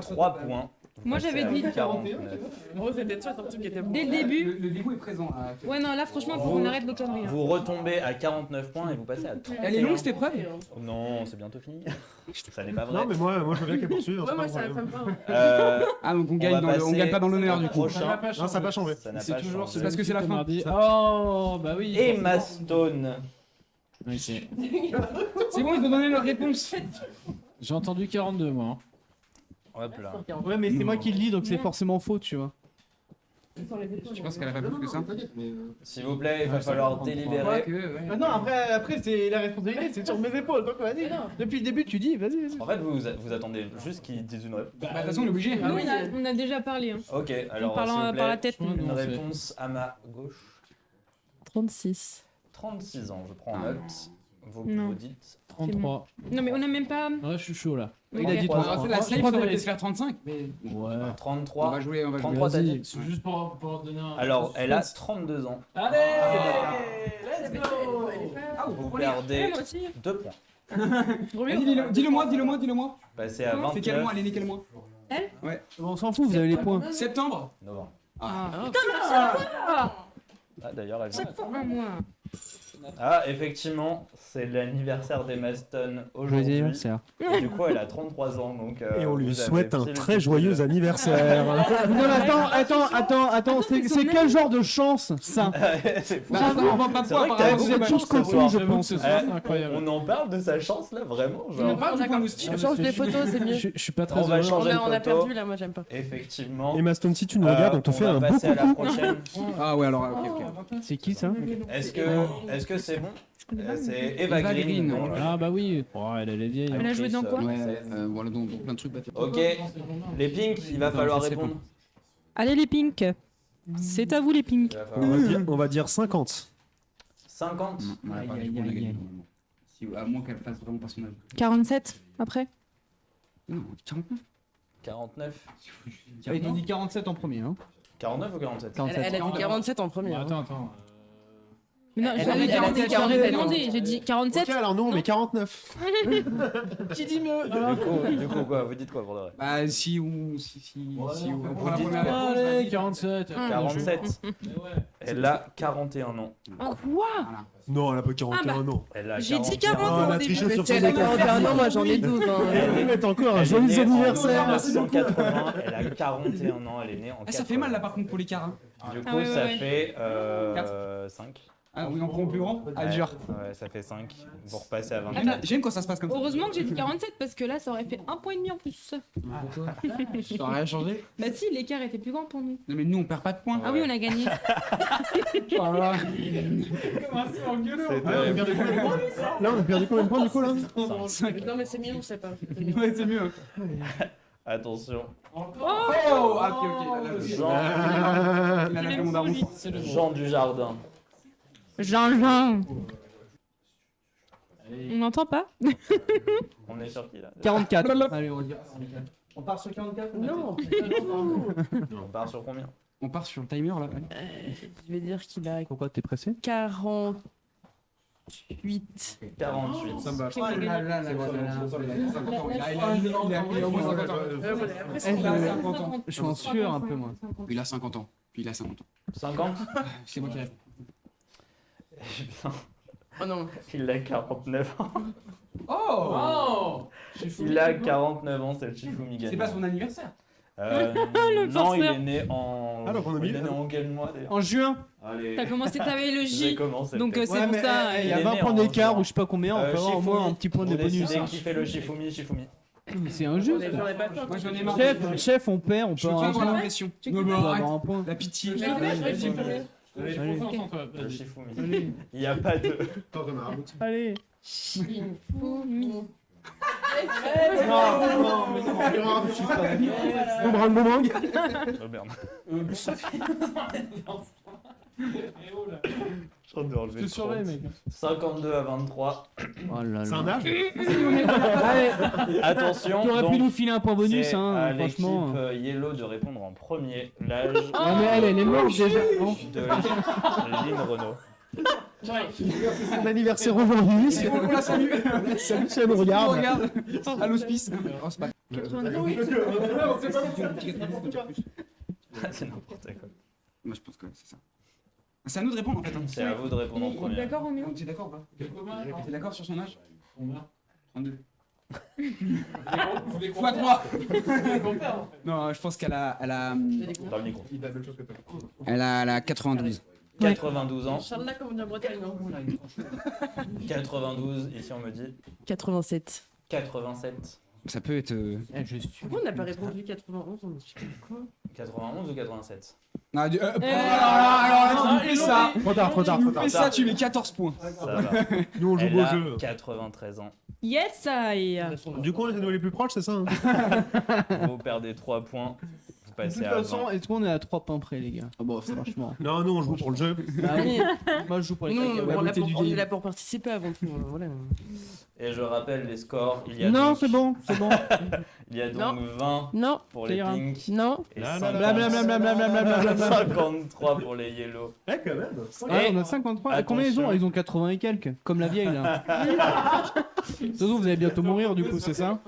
3 points. Moi j'avais dit 49. En gros, c'était sûr, c'est un truc qui était bon. dès le début. Le dégoût est présent là. Ouais, non, là franchement, faut qu'on arrête nos conneries. hein. Vous retombez à 49 points et vous passez à 31. Elle est longue cette épreuve? Non, c'est bientôt fini. Ça n'est pas vrai. Non, mais moi je veux bien qu'elle poursuive. Ouais, c'est moi, pas un ça problème. me pas. Ah donc on va gagne, on passer gagne pas dans l'honneur du coup. Prochain. Non, ça n'a pas changé. Ça n'a C'est pas toujours changé. parce que c'est la fin. mardi. Oh, bah oui. Emma Stone. Ok. C'est bon, ils ont donné leur réponse. J'ai entendu 42 moi. Hein. Hop là. Ouais, mais c'est moi qui le lis, donc c'est forcément faux, tu vois. Je pense qu'elle a pas plus que ça. S'il vous plaît, il va falloir délibérer. Ah non, après c'est la responsabilité, c'est sur mes épaules, donc vas-y. Depuis le début, tu dis, vas-y. En fait, vous attendez juste qu'ils disent une réponse. Bah de toute façon on est obligé. Ah oui, on a déjà parlé. Hein. Ok, alors Parlant s'il vous par la plaît, tête. une réponse à ma gauche. 36. 36 ans, je prends note. Vous Non. vous dites 33. Non, mais on a même pas. Ouais, je suis chaud là. Il a dit Trois 3. ans. La safe ça aurait été se faire 35. Ouais. On 33. va jouer, on va jouer. 33, t'as dit. C'est juste pour donner un. Alors, elle a 32 ans. Allez, let's go. Ah, Vous Ouais, perdez moi aussi. 2 points. Vas-y, dis-le-moi. Passez à C'est quel mois? 29 Elle est née quel mois? On s'en fout, vous avez les points. Septembre. novembre. Ah, Ah, d'ailleurs, elle vient. un mois. Ah, effectivement, c'est l'anniversaire d'Emma Stone aujourd'hui. Et du coup, elle a 33 ans, donc... Et on lui vous avez souhaite un pile très pile. joyeux anniversaire. Non, attends, c'est quel genre de chance, ça? C'est fou. Bah, on va pas C'est vrai pouvoir que t'as parler. beaucoup de chance ce J'avoue soir. que je pense. Eh, C'est incroyable. On en parle de sa chance là, vraiment On genre. parle du pronostic. On change les photos, c'est mieux. Je suis pas très On va heureux. changer de On a photo. perdu là, moi j'aime pas. Effectivement. Emma Stone, si tu nous regardes, on te fait va un beau passer à la coucou. prochaine. Ah ouais, alors ok. C'est qui ça? Est-ce que c'est bon? C'est Eva Eva Green. Green, donc. Ah bah oui. Oh, elle est vieille. Elle a joué dans quoi Ouais, voilà donc plein de trucs. Ok. Les Pink, il va falloir je sais répondre. Allez, les Pink. C'est à vous, les Pink. Il va falloir- On va dire 50. 50. On a pas du coup, on a gagné. Si, à moins qu'elle fasse vraiment pas son âge. 47 après. Non, 49. 49. Ils ont dit 47 en premier, hein. 49 ou 47? Elle a dit 47 en premier. hein. Attends. Mais non, Elle j'ai a dit 47. 47. Demandé, j'ai dit 47. Ok, alors nous on met 49. Qui dit mieux? Du coup, quoi? Vous dites quoi pour de vrai? Bah si on prend la première réponse. Allez, 47. 47. Mais ouais. Elle a 41 ans. Quoi? Non, elle a pas 41 ans. Elle a J'ai dit 41 40 ans. on a triché sur son Elle a écart. 41 ans, moi j'en ai 12. hein. Elle est encore un Elle est joyeux née en anniversaire. 1980, elle a 41 ans, elle est née en 80. Ah, ça fait mal là par contre pour l'écart. Hein. Du coup, Ah ouais, ça ouais. fait Quatre. 5. Ah oui, on prend plus grand. Allez, jure. Ouais, ça fait 5. Pour repasser à 20. J'aime quand ça se passe comme ça. Heureusement que j'ai dit 47 parce que là, ça aurait fait 1,5 point en plus. T'aurais rien changé? Bah si, l'écart était plus grand pour nous. Non mais nous on perd pas de points. Ah oui, on a gagné. Voilà. C'est terrible. Là, on a perdu combien de points du coup là? Non, mais c'est mieux, on sait pas. Ouais, c'est mieux. Attention. Oh, ah, ok. Jean, Il a la mon daron. Jean Dujardin. Jean. On n'entend pas? On est sur qui là? 44. Allez, on va dire. On part sur 44? Non, On part sur combien? On part sur le timer là. je vais dire qu'il a Pourquoi t'es pressé? 48. 48. Ça me va. Je suis en sueur un peu, moi. Puis il a 50 ans. 50? C'est moi qui réponds. Eh bien, Oh non. il a 49 ans. Oh Il a 49 ans, c'est le Shifumi gagnant. C'est pas son anniversaire. Non, il est né en. Ah, donc on a mis- Il est né en quel mois d'ailleurs? En juin? Allez. T'as commencé ta veille le J'ai J. commencé. Donc peut-être. c'est pour ça. Il y Il a est 20 né points en d'écart juin. ou je sais pas combien, on peut avoir au Shifumi, moins un petit point de vous bonus. décidez hein. qui fait le Shifumi. C'est injuste. J'en ai pas fait. Moi j'en ai marre. Chef, on perd, on Je peut veux pas avoir avoir l'impression. on peut avoir un point. La pitié. Le Allez. Shifumi. Il n'y a pas de. Allez. Shifumi. Non, mais non, je suis pas Boomerang. Oh merde. Je viens de enlever Je te surveille, 30. mec. 52 à 23. Oh là C'est un là. âge? Allez, Attention. tu aurais pu donc, nous filer un point bonus, c'est hein, à l'équipe franchement. Yellow de répondre en premier. L'âge Non, mais elle est morte déjà. Bon. de Lynn Renault. C'est son anniversaire aujourd'hui. On la salue. Salut, si elle nous regarde. Regarde. À l'hospice. Oh, c'est pas 92. C'est n'importe quoi. Moi, je pense que c'est ça. C'est à nous de répondre en fait. Hein. C'est à vous de répondre en On est premier. d'accord, Roméo? T'es d'accord ou pas? T'es d'accord sur son âge? 32. Fois 3. Non, je pense qu'elle a, Dans le micro. elle a 92. 92 ans. Charles là, comme on dit en Bretagne, non 92, ici on me dit 87. 87. Ça peut être. Pourquoi on n'a pas répondu 91? On dit quoi 91 ou 87? Non, alors, tu fais ça. Trop tard. Tu fais ça, tu mets 14 points. Ça va. Nous, on joue Elle beau a jeu. 93 ans. Yes, I. Du coup, on est les plus proches, c'est ça hein Vous perdez 3 points. Vous De passez toute à 20. façon, est-ce qu'on est à 3 points près, les gars? Ah bon, franchement. Non, nous, on joue pour le jeu. Ah oui. Moi, je joue pour les Nous, cacahuètes. on, La beauté du on est game. là pour participer avant tout. Voilà. Et je rappelle les scores. Il y a Non, donc, c'est bon. Il y a donc 20 Non, pour ça les ira. pinks non. et Là, 50, là, là, Blablabla. 53 pour les yellow. Eh, quand même. Ouais, on a 53. Et combien ils ont? Attention. Ils ont 80 et quelques. Comme la vieille, là. De toute façon, vous allez bientôt mourir, du coup, c'est ça?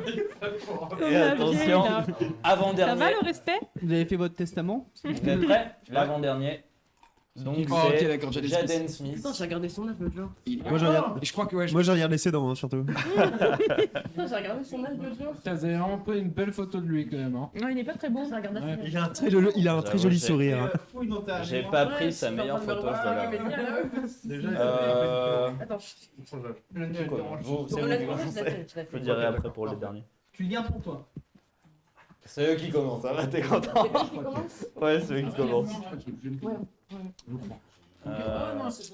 Et attention, Ça va avant-dernier. le respect? Vous avez fait votre testament? Vous êtes prêts? L'avant-dernier. Donc Oh, ok, c'est d'accord, Jaden Jaden Smith. Putain, j'ai regardé son âge l'autre jour. Moi, je regarde. Et je crois que ouais. Moi, je regarde les sédans, hein, surtout. Putain, j'ai regardé son âge l'autre jour. Putain, vous avez vraiment pris une belle photo de lui quand même. Hein. Non, il est pas très bon. J'ai regardé Ouais. Il a un très joli J'avoue, sourire. hein. J'ai pas pris sa meilleure photo, je dois l'avouer. Attends, Vous, c'est vous qui commencez. Je vous dirai après pour les derniers. Tu le gardes pour toi. C'est eux qui commencent, ça va, t'es content? Ouais, c'est eux qui commencent.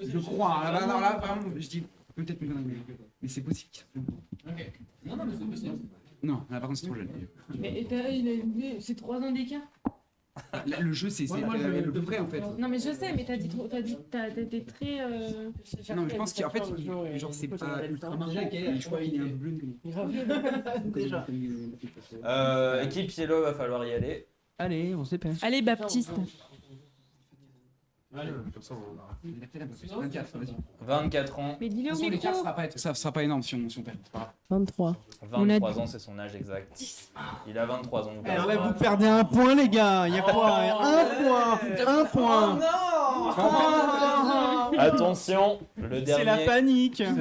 Je crois. Là, vraiment, je dis peut-être une connerie, mais c'est possible. Non, mais c'est possible. Non, là par contre c'est trop jeune. Mais c'est 3 ans d'écart. Là, le jeu c'est le vrai en fait. Non, mais je sais, mais t'as été très. Non, mais je pense qu'en fait, genre c'est pas ultra marrant. Je crois qu'il est un peu bleu. Équipe Yellow, va falloir y aller. Allez, on se dépêche. Allez, Baptiste. Allez, comme ça, on... 24, vas-y. 24 ans, Mais dis-le au Les micro. ça sera pas énorme si on perd. C'est pas grave. 23. 23 ans, c'est son âge exact. Il a 23 ans. Alors là, vous perdez un point, les gars. Il y a quoi? Un point. Attention, le C'est la dernier, panique. Ça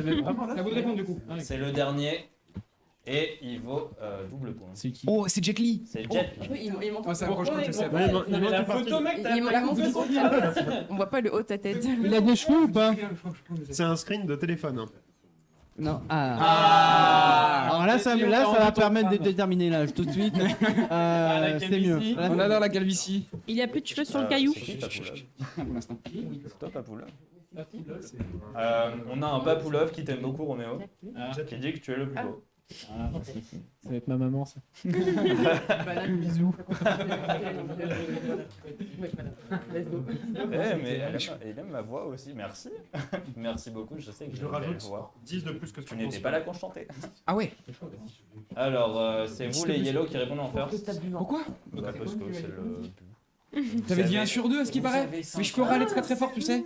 vaut de répondre du coup. c'est le dernier. Et il vaut double point. C'est qui? Oh, c'est Jet Li. C'est Jet. Il montre. Oh, ça approche quand je sais. La photo, mec, Il montre. On voit pas le haut de ta tête. Il a des cheveux ou pas? C'est un screen de téléphone. hein. Non. Alors là, ça va permettre de déterminer l'âge tout de suite. C'est mieux. Là, On adore la calvitie. Il a plus de cheveux sur le caillou. C'est qui Papoulov? Pour l'instant. C'est toi Papoulov. On a un Papoulov qui t'aime beaucoup, Roméo, qui dit que tu es le plus beau. Ça va être ma maman, ça. Bisous. Mais elle aime ma voix aussi, merci. Merci beaucoup, je sais que Je j'ai le une belle rajoute voix. 10 de plus que ce Tu que n'étais pas là quand je chantais. Ah ouais. Alors, c'est vous les Yellow qui répondez en first. Pourquoi? Bah, parce que c'est le... T'avais dit 1 sur 2 à ce qui paraît. Mais je peux râler très très fort, tu sais.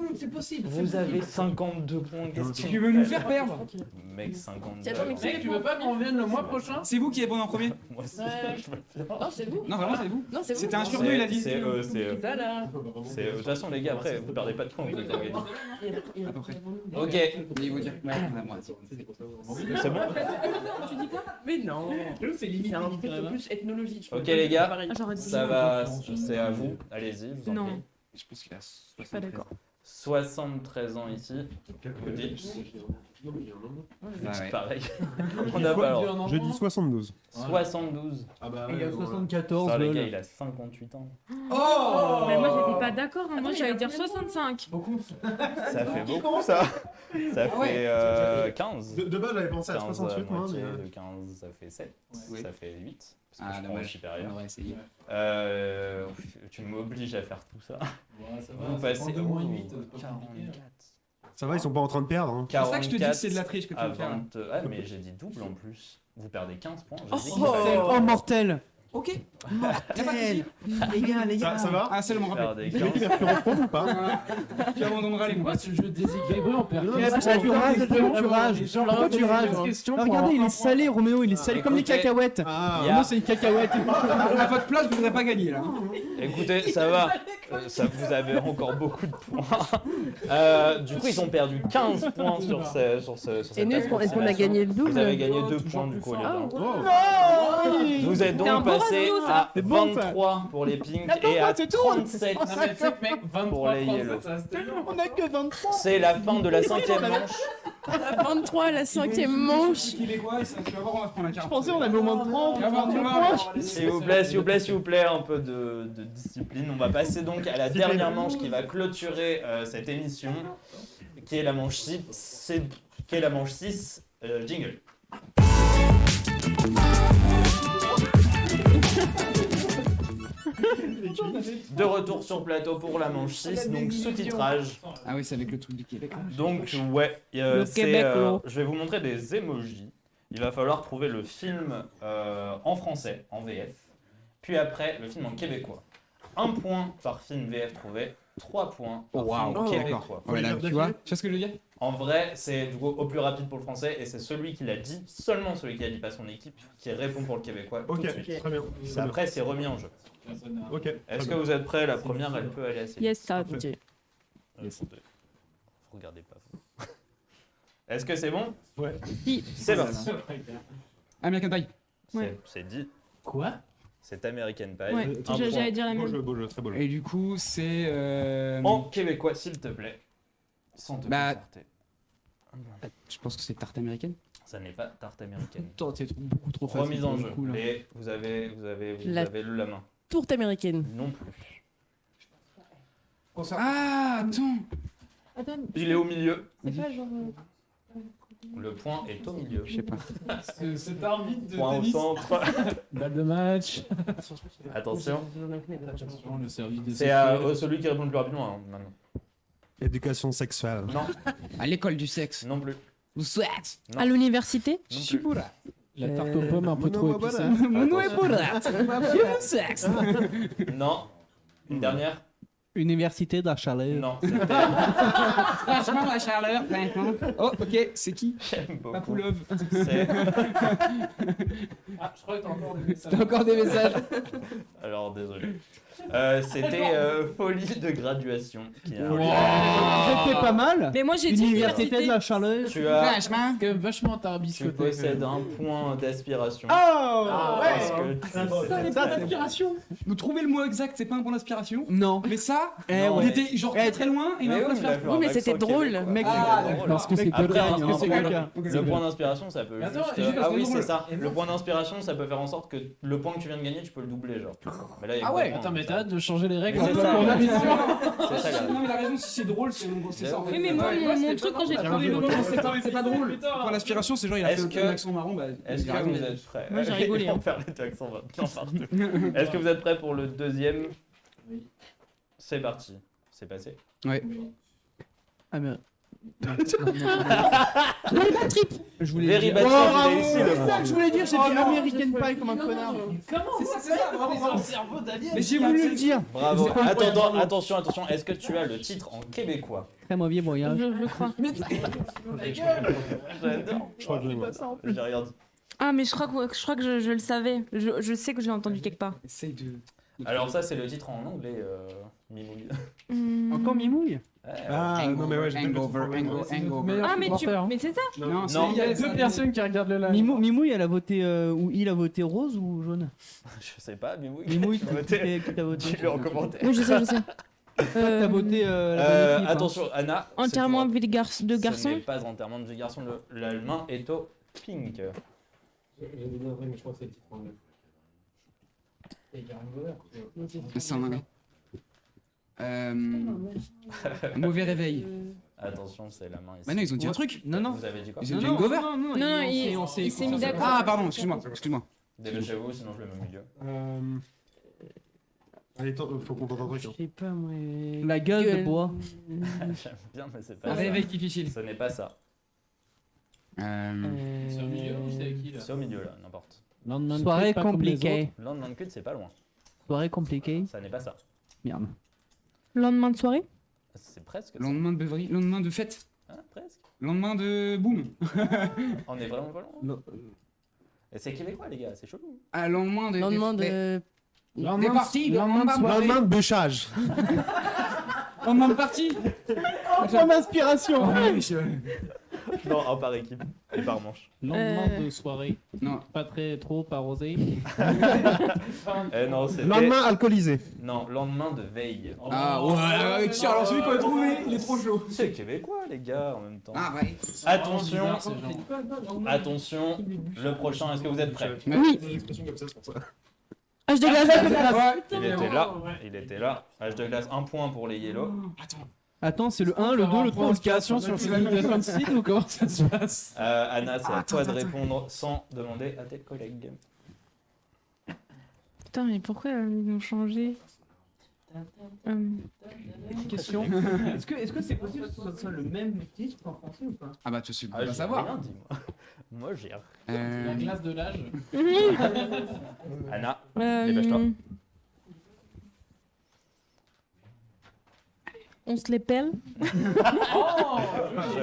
Vous avez 52 points. Qu'est-ce que Tu veux nous faire perdre? Mec, 52. Attends, mais Mec, tu veux pas qu'on revienne le mois prochain? C'est vous qui répondez en premier? Moi aussi, Non, c'est vous. Non, vraiment, c'est vous. Non, c'est vous. C'était 1 sur 2, il a dit. C'est eux, c'est eux. Voilà. De toute façon, les gars, après, vous perdez pas de points, vous êtes organisés. À peu près. Ok, Mais il faut dire. Ouais, moi, c'est bon. Tu dis quoi? Mais non. C'est un truc de plus ethnologique. Ok, les gars, Ah, j'aurais dit ça va, c'est à vous. Allez-y, je vous en Non. prie. Je pense qu'il a. Je suis pas d'accord. 73 ans ici. Vous dites Ah ouais. pareil. On n'a pas l'ordre. Je dis 72. 72. Ah bah Il y a 74. Ça, les lol. gars, il a 58 ans. Oh! Mais moi, j'étais pas d'accord. Hein. Moi, j'allais dire 65. Ça fait beaucoup, ça. Ça fait 15. De base, j'avais pensé à 15 68, moi. moitié Mais... de 15, ça fait 7. Oui. Ça fait 8. Parce que Ah, je prends le dommage. supérieur. On va essayer. Tu m'obliges à faire tout ça. ça Vous passez de moins 8. 44. Ça va, ils sont pas en train de perdre. hein. C'est pour ça que je te dis que c'est de la triche que tu à veux faire. 20. Ah, mais j'ai dit double en plus. Vous perdez 15 points. J'ai dit Oh, mortel. Ok. Mortel. Les gars. Ça va Ah, c'est le moment Faire rappelé. des Philippe 15. Mercure en prendre ou pas? Voilà. Tu abandonneras les Moi, combats. c'est le jeu déséquilibré, on perd. Mais pourquoi tu rages? Pourquoi tu rages? Ah, regardez, il est salé, Roméo, il est salé comme les Écoutez, cacahuètes. Ah, Il y a- Roméo, c'est une cacahuète. À votre place, vous n'aurez pas gagné là. hein. Écoutez, ça va. Ça, vous avez encore beaucoup de points. Du coup, ils ont perdu 15 points sur cette Et nous, est-ce qu'on a approximation. gagné le Vous double? avez gagné 2 points du coup, les gars. oh. Vous êtes C'est un donc bon passé radeau, à C'est bon, ça. 23 pour les pinks Attends, et à c'est tout. 37 Non, mais tu sais que, mec, 23 pour les Français, yellows. ça reste tellement. On a que 23. C'est la fin de la 5e manche. La 23, la 5e manche. Québécois, tu vas voir, on va se prendre la carte. Je pensais on avait au moins 30. Tu vas voir, tu vas voir. S'il vous plaît, s'il vous plaît, s'il vous plaît, un peu de discipline. On va passer donc à la dernière manche qui va clôturer cette émission, qui est la manche 6. Qui est la manche 6. Jingle. De retour sur plateau pour la manche 6, donc sous-titrage. Ah oui, c'est avec le truc du Québec. Donc ouais, Le Québec, je vais vous montrer des emojis. Il va falloir trouver le film en français, en VF, puis après le film en québécois. 1 point par film VF trouvé, 3 points par film Ok, québécois. d'accord. Ouais, là, tu vois, tu vois ce que je veux dire? En vrai, c'est du coup au plus rapide pour le français et c'est celui qui l'a dit, seulement celui qui a dit pas son équipe, qui répond pour le québécois tout Ok, de suite. très bien. Après, c'est remis en jeu. Ok. Est-ce que vous êtes prêts? La première, elle peut aller assez vite. Yes, ça. Regardez pas vous. Est-ce que c'est bon? Ouais. C'est parti. American Pie. Ouais. C'est dit. Quoi? C'est American Pie. Ouais, Un point. j'allais dire la Beau même. jeu, beau jeu, très beau jeu. Et du coup, c'est. En québécois, s'il te plaît. Sans te Bah, concerter. Je pense que c'est tarte américaine. Ça n'est pas tarte américaine. Attends, c'est beaucoup trop facile. Remise en pour le jeu. coup, là. Et vous avez La- la main. Tourte américaine. Non plus. Ah, attends. Attends, Il est au milieu. c'est pas genre. Le point est au milieu. Je sais pas. Cet arbitre de Point au tennis. centre. Balle de match. Attention. Attention, le service de C'est celui qui répond le plus rapidement hein, maintenant. Éducation sexuelle. Non, À l'école du sexe. non plus. Le sexe. Non. À l'université? Non plus. La tarte aux pommes un peu trop épicée. Mon nom est Attention. Borat. Le sexe. Non. Une dernière? Université d'Achaleur. Non. C'était Franchement, la chaleur. Oh, ok, c'est qui? J'aime beaucoup. Papoulov. C'est- Ah, je crois que t'as encore des messages. T'as encore des messages. Alors désolé. C'était Folie de graduation. Qui a... C'était pas mal. Mais moi j'ai dit Université de la Chaleur. Tu as, Franchement. Quand même vachement tu tarbiscoté. possèdes un point d'aspiration. Oh Parce que tu- Ça, c'est Vous trouvez le mot exact, c'est pas un point d'inspiration. Non. Mais ça, Eh Non, on ouais. était genre très très loin et Mais un oui, point mais il a d'inspiration. fait Oui, un mais accent c'était drôle. québécois. Mec, Ah, c'est drôle. Parce que c'est Après, Cologne, un hein, c'est point- Cologne. le point d'inspiration, ça peut Attends, juste. et juste parce Ah que oui, c'est c'est drôle. ça. Le point d'inspiration, ça peut faire en sorte que le point que tu viens de gagner, tu peux le doubler, genre. Mais là, il y a Ah que ouais, deux points, Attends, mais donc t'as hâte de changer les règles Mais en c'est plein ça. cours d'émission. C'est ça, Non, mais il a raison, si c'est drôle, c'est ça en fait. Oui, mais moi, mon truc quand j'ai trouvé le Non, mot. c'est pas drôle. Pour l'inspiration, c'est genre il a Est-ce fait que- un accent marrant. Bah, Est-ce il a que raison. vous êtes prêts? Moi, j'ai rigolé, Ils vont hein. faire les accents maintenant partout. Est-ce que vous êtes prêts pour le deuxième? C'est parti. C'est passé. Ouais. Ah, mais. Je Very dire. bad Oh, trip, il a bravo. ici le C'est ça point. que je voulais dire, j'ai dit American Pie comme un connard. C'est ça, c'est ça, bravo. cerveau d'alien. Mais j'ai voulu le dire. Bravo. C'est incroyable. Attention. Est-ce que tu as le titre en québécois? Très mauvais voyage. Je crois. J'adore. Je crois que je l'ai, moi. J'ai rien dit. Ah, mais je crois que je le savais. Je sais que je l'ai entendu quelque part. Essaye de. Alors ça, c'est le titre en anglais, Mimouille. Encore Mimouille. Ah, non, mais ouais, j'ai Hangover, hangover. Ah, mais supporter. mais c'est ça. Non, Non. Il y a deux personnes qui regardent le live. Mimouille, elle a voté. Ou il a voté rose ou jaune? Je sais pas, Mimouille. Mimouille, Tu as voté. qui t'a voté? Dis-le en commentaire. Oui, je sais. T'as voté. la bonne équipe, hein. Attention, Anna. Entièrement c'est vie de toi. Ce garçon. n'est pas enterrement de vie de garçon. La main est au pink. C'est en anglais. Mauvais réveil. Attention, c'est la main ici. Bah non, ils ont dit un truc. Non. Vous avez dit quoi? Ils ont dit hangover. Non, il s'est mis d'accord. Ah, pardon, excuse-moi. Dépêchez-vous, sinon je le mets au milieu. Allez, faut qu'on tente un truc. Je sais pas, moi. La gueule de bois. J'aime bien, mais c'est pas Un ça. réveil difficile. Ce n'est pas ça. C'est au milieu ou c'est avec qui là? C'est au milieu là, n'importe. Lendemain de Soirée cuite, pas comme les compliquée. Lendemain de cuite, c'est pas loin. Soirée compliquée. Ça n'est pas ça. Merde. Lendemain de soirée. C'est presque ça. Lendemain de beuverie, lendemain de fête, Ah, presque. lendemain de boum. On est vraiment pas loin. Et c'est québécois, les gars, c'est chelou. Ah, lendemain de. Lendemain de. Des parties, lendemain de soirée. Lendemain de bûchage. Lendemain de partie. Mon inspiration. Non, en par équipe et par manche. Lendemain de soirée. Non. Pas très trop arrosé. Eh non, c'est. Lendemain alcoolisé. Non, lendemain de veille. Ah, ouais, tiens, alors celui qu'on a trouvé, il est trop chaud. C'est québécois, les gars, en même temps. Ah, ouais. Attention, Bizarre, ce genre. attention, le prochain, est-ce que vous êtes prêts? Oui. Une expression comme ça, c'est pour ça. H de glace. Il était là, il était là. Âge de glace, 1 point pour les yellow. Attends, c'est le 1, le 2, le 3, le 4. Sur l'imitation de site ou comment ça se passe? Anna, c'est à toi de répondre sans demander à tes collègues. Putain, mais pourquoi ils ont changé Question. Est-ce que c'est possible que ce soit le même titre en français ou pas? Ah, bah, tu sais Ah, pas j'ai savoir. rien dit, moi. Moi, j'ai rien. La glace de l'âge. Anna, Euh, Dépêche-toi. On se les pèle.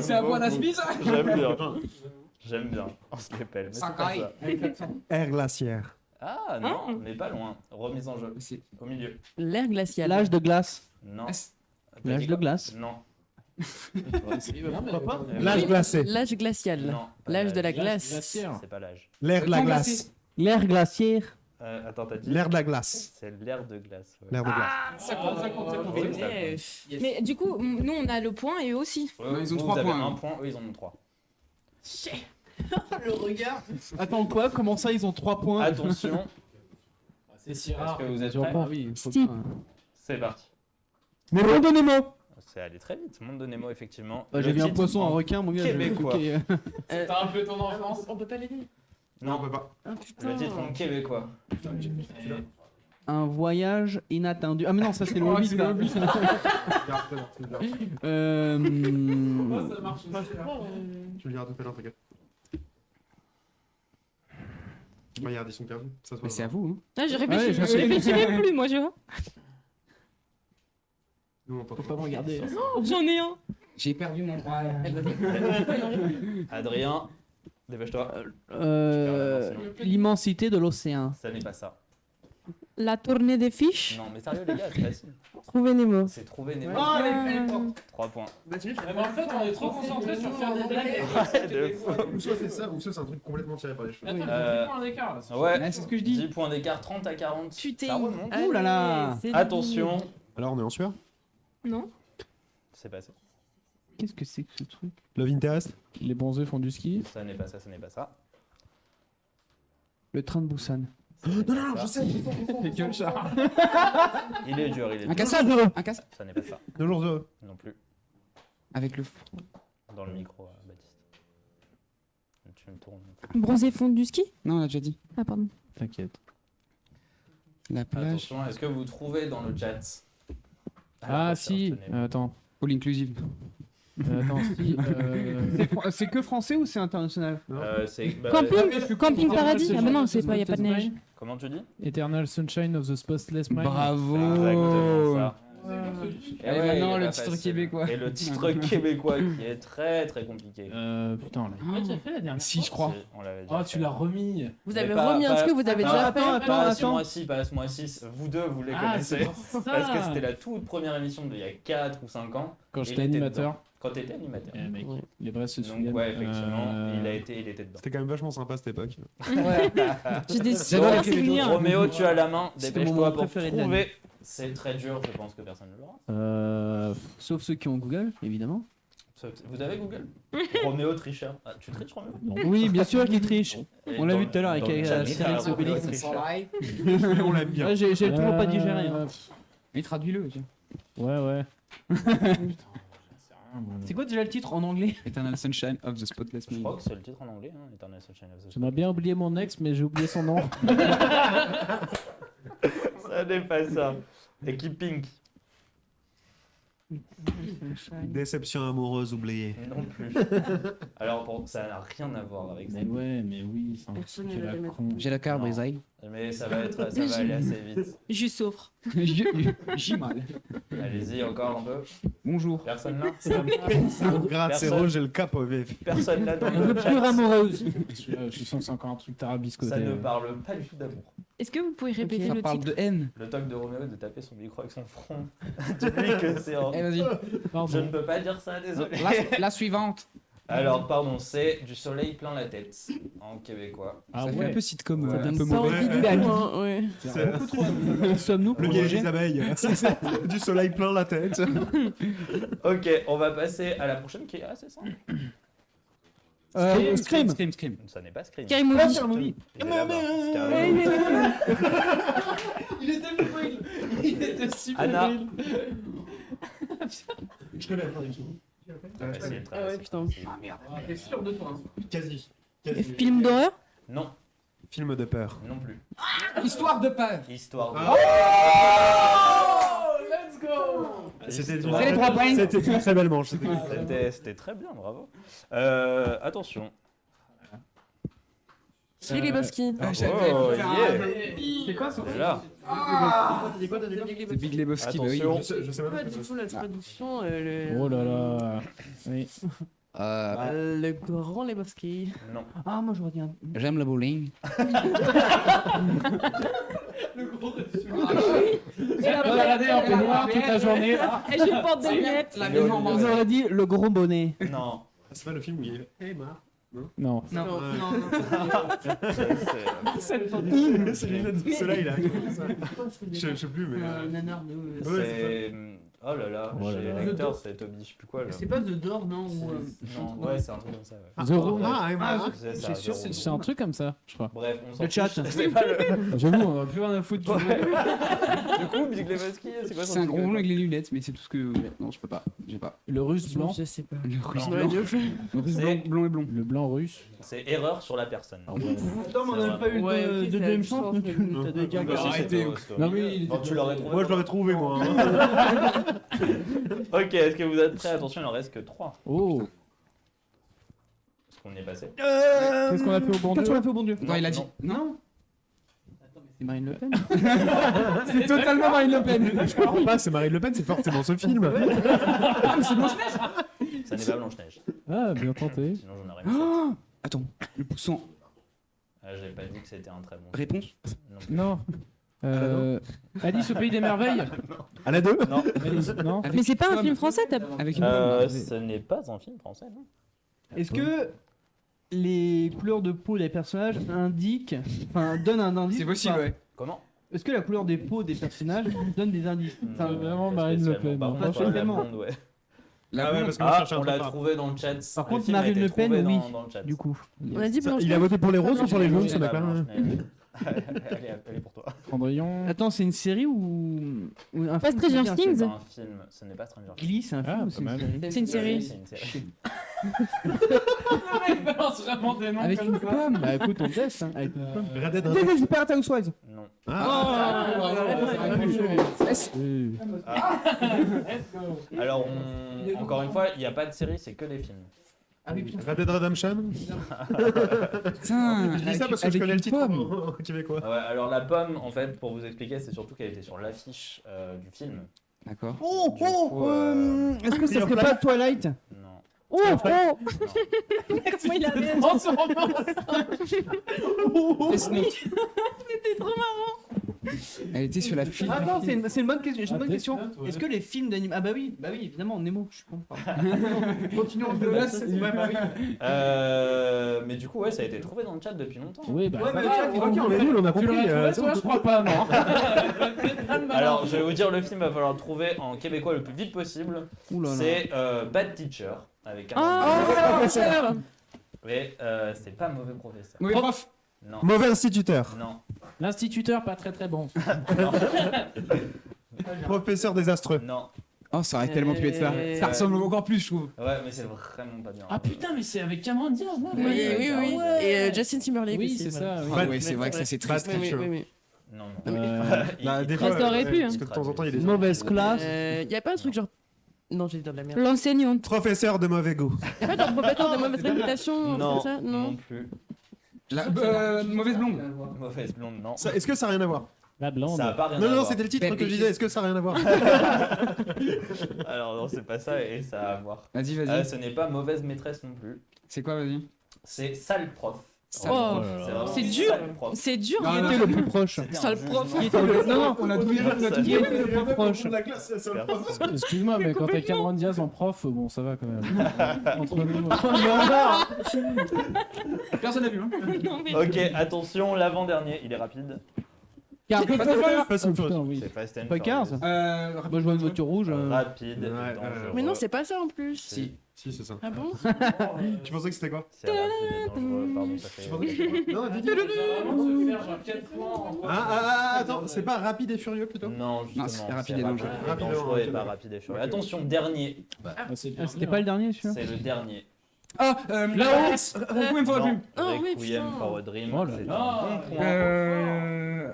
C'est un point d'aspi, ça. J'aime bien. J'aime bien. On se les pèle. Mais c'est pas ça. Air glaciaire. Ah non, mais pas loin. Remise en jeu. C'est- Au milieu. L'air glacial. L'âge de glace. Non. Ah, c'est- L'âge de glace. Non. L'âge glacé. L'âge glacial. Non. pas L'âge de la Glace glace. glaciaire. C'est pas l'âge. L'air de la Temps glace. glacé. L'air glaciaire. Attends, t'as dit L'air de la glace. C'est l'air de glace. Ouais. L'air de glace. 50-50. Oui, ça compte. Mais du coup, nous on a le point et eux aussi. Ouais, ils ont vous 3 avez points. 1 point, eux ils en ont 3. Le regard. Attends, quoi? Comment ça, ils ont 3 points? Attention, C'est si est-ce rare. que vous êtes Sur prêts? point, oui. faut Steve. pas- C'est parti. Nemo de Nemo. C'est allé très vite. Monde de Nemo, effectivement. J'ai Le vu un titre poisson, un en requin, mon gars. je- québécois. ok. T'as un peu ton enfance. On peut pas l'aider. Non, on peut pas. Ah putain. Le titre en québécois. Un voyage inattendu. Ah mais non, ça c'est le Oh, Hobbit. c'est là. le Hobbit. C'est bien. Euh, Ça marche. Je vais lire tout à l'heure, t'inquiète. Regarde, ils sont perdus. Ça se Mais voit. c'est à vous, hein. Ah, je Ouais, réfléchis, je je sais. réfléchis même plus, moi, tu vois. Nous, on peut Faut pas me regarder. J'en ai un. J'ai perdu mon bras. Adrien, dépêche-toi. L'immensité de l'océan. Ça n'est pas ça. La tournée des fiches. Non, mais sérieux, les gars, c'est facile. Trouver Nemo. C'est trouver Nemo. Oh, elle est forte. 3 points. Mais en fait, on est trop concentré sur faire des blagues. Ouais, de fou. Ou soit c'est ça, ou soit c'est un truc complètement tiré par les cheveux. Attends, Euh, il faut un écart là. Ouais, Ouais, c'est ce que je dis. 10 points d'écart, 30 à 40. Putain. Ça remonte. Ouh là là. Allez, c'est Attention, Alors, on est en sueur. Non. c'est passé. Qu'est-ce que c'est que ce truc? Love Interest. Les bronzés font du ski. Ça n'est pas ça, ça n'est pas ça. Le train de Busan. Non, je sais. C'est que le chat. Il est dur, il est Un dur. cassade. Un cassade. Ça n'est pas ça. 2 jours heureux. Non plus. Avec le. Dans le micro, Baptiste. Tu me tournes. Bronzé fond du ski. Non, on l'a déjà dit. Ah, pardon. T'inquiète. La plage. Attention, est-ce que vous trouvez dans le chat Ah si. Attends. All inclusive. Attends, si. C'est que français ou c'est international? Camping Paradis. Ah, bah non, c'est pas, y a pas de neige. Comment tu dis? Eternal Sunshine of the Spotless Mind. Bravo. Exactement ça. Et maintenant, il est le pas titre facile. québécois. Et le titre québécois qui est très très compliqué. Putain, on l'a déjà fait la dernière Si, je crois. Si, on l'avait déjà Oh, tu fait. l'as remis. Vous Mais avez pas- remis un pas- truc que vous avez déjà fait. Pas à ce mois-ci, pas à ce mois-ci. Vous deux, vous les Ah, c'est connaissez. pour ça. Parce que c'était la toute première émission d'il y a 4 ou 5 ans. Quand Et j'étais il était animateur. dedans. Quand t'étais animateur. Eh mec, les vrais se Donc souviennent. ouais, effectivement, il était dedans. C'était quand même vachement sympa cette époque. J'ai des J'adore super les souvenirs. Roméo, tu as la main. C'était mon Dépêche-toi moment pour préféré de trouver. C'est très dur, je pense que personne ne l'aura. Sauf ceux qui ont Google, évidemment. Vous avez Google Roméo tricheur. Ah, tu triches, Roméo Oui, bien sûr qu'ils trichent. Et On l'a dans- vu tout à l'heure avec dans le chat, Astérix Roméo Obélix. tricheur. On l'aime bien. Ouais, j'ai toujours pas digéré. Hein. Mais traduis-le. tiens. Ouais. C'est quoi déjà le titre en anglais? Eternal Sunshine of the Spotless Je Mind. crois que c'est le titre en anglais, hein, Eternal Sunshine of the J'aimerais bien oublier mon ex, mais j'ai oublié son nom. Ça n'est pas ça. Équipe Pink. Déception amoureuse oubliée. Non plus. Alors, ça n'a rien à voir avec ça. Mais ouais, mais oui. Personne Quel ne l'a con. J'ai le cœur Non. brisé. Mais ça va aller assez vite. Je souffre. J'ai mal. Allez-y, encore un peu. Bonjour. Personne là Gratte, c'est Personne. rouge et le cap au vif. Personne là dans Un le peu chat. plus amoureuse. Je sens que c'est encore un truc tarabiscoté. Ça ne parle pas du tout d'amour. Est-ce que vous pouvez répéter Ça le parle titre de haine. Le toc de Roméo de taper son micro avec son front. Dis-lui que c'est en... Eh, vas-y. Je ne Pardon. peux pas dire ça, désolé. La suivante. Alors, pardon, c'est du soleil plein la tête en québécois. Ah Ça fait un ouais. peu sitcom, Ouais. un Donne peu pas mauvais. envie du tout, hein, ouais. C'est Beaucoup trop. Sommes-nous le miel et manger les abeilles. Du soleil plein la tête. Ok, on va passer à la prochaine qui est assez simple. Scream. Scream. Ça n'est pas Scream. Scary Movie. Movie. Il est là-bas. Scary Movie. Il était fébrile. Il était super Anna. fébrile. Je connais. Très facile, très Ah ouais, facile. putain. Ah merde. T'es sûr de toi, hein. Quasi. Film d'horreur. Non, Film de peur. non plus. Histoire de peur. Histoire de... Ah. Oh, let's go. C'était Histoire- C'est les 3 points. C'était une très belle manche. C'était très bien, bravo. Attention. Chez les Bosky. Ah, j'avais Oh, putain. yeah. C'est quoi son Déjà. C'est Big Lebowski, bah oui. Attention. Je sais même Pas pas. du tout la traduction. Oh là là. Oui. Le grand Lebowski. Non. Ah, moi j'aurais dit un. J'aime le bowling. Il a baladé en peignoir toute la journée. Et je porte des lunettes. La maison maison en Ils auraient dit le gros bonnet. Non. C'est pas le film où il est. Hey, Marc. Non. Non, Non. C'est- C'est les lunettes de soleil là. Je sais plus, mais. nanar de. Ouais, C'est... Oh là là, Oh là chez là. l'acteur, c'est Toby, je sais plus quoi là. C'est pas The Door, non ou, Non, ouais, c'est un truc comme ça. Ouais. Ah, The Room. Ah, hey, Marc. C'est ça, j'ai sûr, The Room. C'est un truc comme ça, je crois. Bref, on s'en Le chat. fiche. C'est pas le... J'avoue, on va plus rien à foutre. Du coup, Big Lebowski, c'est quoi son C'est un truc gros blond avec les lunettes, mais c'est tout ce que. Non, je peux pas. J'ai pas. Le russe blanc. Je sais pas. Le russe Non. blanc. Le russe C'est- blanc et blond. Le blanc russe. C'est erreur sur la personne. Attends, mais on C'est n'a pas eu Ouais, ok, de c'est deuxième la chance. chance, donc T'as déjà Bah, gagné. si, arrêtez. c'était au Story. Non, mais il Bon, tu l'aurais trouvé. Moi, je l'aurais trouvé, moi. hein. Ok, est-ce que vous êtes prêts? Attention, il en reste que 3. Oh. Est-ce qu'on y est passé? Qu'est-ce qu'on a fait au bon Qu'est-ce Dieu qu'on a fait au bon Dieu Non, il a dit. non. Non. C'est Marine Le Pen. C'est totalement Marine Le Pen. Je comprends pas, c'est Marine Le Pen, c'est forcément ce film. Ça n'est pas Blanche-Neige. Ah, bien tenté. Sinon, j'en aurais mis 7. Oh Attends, le pousson. Ah, j'avais pas dit que c'était un très bon. Réponse. Non. plus. Non. Alice au pays des merveilles. À la 2 Non. Alice, non. Avec Mais c'est pas un une film pomme. français, t'as... Avec une Ce n'est pas un film français, non? Est-ce que les couleurs de peau des personnages indiquent, enfin donnent un indice C'est ou possible, pas ouais. Comment? Est-ce que la couleur des peaux des personnages donne des indices Enfin, Non, vraiment pas Marine Le spécialement. Pen, Par non. contre, Pas la spécialement. blonde, ouais. La Ah ouais, blonde. parce que moi, je Ah, cherchais un on l'a truc. trouvé dans le chat. Par Le contre, film a Marine été Le Pen, trouvé oui. dans le chat. Du coup. On a dit Blanche. Il a voté pour les roses ou pour les jaunes, ça Elle m'a est pas. pour toi. Cendrillon. Attends, c'est une série ou un Pas film Stranger c'est un Things. C'est un film, ce n'est pas Stranger Things. Glee, c'est un film Ah, ou c'est pas une mal. série C'est une série. C'est une série. Il balance vraiment des noms Avec comme une ça. pomme Bah écoute, on teste. Hein. Avec une pomme. Red Dead Redemption. Desperate Housewives. Non. Ah, Alors, encore une fois, il n'y a pas de série, c'est que des films. Ah oui, putain. Red Dead Redemption. Putain, Je dis ça parce que je avec connais le une titre pomme. québécois. Ouais, alors la pomme, en fait, pour vous expliquer, c'est surtout qu'elle était sur l'affiche du film. D'accord. Oh, Du coup, est-ce que ça serait pas Twilight? Non. Oh, oh. non. Comment il a C'était trop marrant. Elle était sur la file. Ah non, c'est une bonne question. J'ai une bonne Ah, question. toi, Est-ce que les films d'animation. Ah bah oui, évidemment, Nemo, je suis con. Continuons de là. Ouais, bah oui. Mais du coup, ouais, ça a été trouvé dans le chat depuis longtemps. Oui, bah. Ouais, ça mais va. Ok, on est nul, on a Tu compris. l'aurais trouvé, toi, je crois pas, non. Alors, je vais vous dire, le film va falloir le trouver en québécois le plus vite possible. Ouh là là. C'est Bad Teacher, avec un... Oh, professeur. Mais c'est pas mauvais professeur. Mauvais prof. Non. Mauvais instituteur. Non. L'instituteur, pas très très bon. Professeur désastreux. Non. Oh, ça aurait tellement pu être ça. Ça ressemble encore plus, je trouve. Ouais, mais c'est vraiment pas bien. Ah putain, mais c'est avec Cameron Diaz, là. Oui, oui, oui. Et Justin Timberlake Oui, aussi. c'est voilà. ça. oui. Ah ouais, c'est vrai que ça c'est triste. Bad Oui, oui, Teacher. oui, oui. Non, non. Euh, Il- Bah, il des traduit- fois, Ça aurait pu, hein. Parce que de temps en temps, il y a des Mauvaise classe. Y a pas un truc genre Non, j'ai dit de la merde. L'enseignante. Professeur de mauvais goût. C'est pas genre professeur de mauvaise réputation, Non, c'est ça? non plus. Mauvaise blonde. Mauvaise blonde, non. Est-ce que ça n'a rien à voir? La blonde. Ça a pas rien à Non, non, voir. c'était le titre Mais- que je disais. Est-ce que ça n'a rien à voir? Alors non, c'est pas ça et ça a à voir. Vas-y, vas-y. Ce n'est pas mauvaise maîtresse non plus. C'est quoi, vas-y? C'est sale prof. Oh, vraiment c'est une dur. sale prof. C'est dur. Non, Qui non, était le plus proche? C'était un Sale jugement. prof. Non, on a tout dit, on a tout qui dit. était le plus proche? La classe, c'est le prof. Excuse-moi, mais quand t'as Cameron Diaz en prof, bon, ça va quand même. Entre nous. Personne n'a vu, hein? Non, mais- Ok, attention, l'avant-dernier, il est rapide. Car Fast and Furious. putain, oui. C'est Fast and Pas Cars. Furious. Moi, je vois une voiture rouge. Rapide, Ouais, dangereux. Mais non, c'est pas ça en plus. Si. Si, c'est ça. Ah bon? Tu pensais que c'était quoi? C'est rapide et dangereux, pardon, ça fait... Non, dis. Attends, c'est pas rapide et furieux plutôt? Non, justement, c'est rapide et dangereux. dangereux et pas rapide et furieux. Attention, dernier, C'était pas le dernier, celui-là? c'est le dernier. Ah, la honte. Requiem for a Dream. Oh, oui, Requiem putain. for a Dream, Oh là c'est là. un bon point.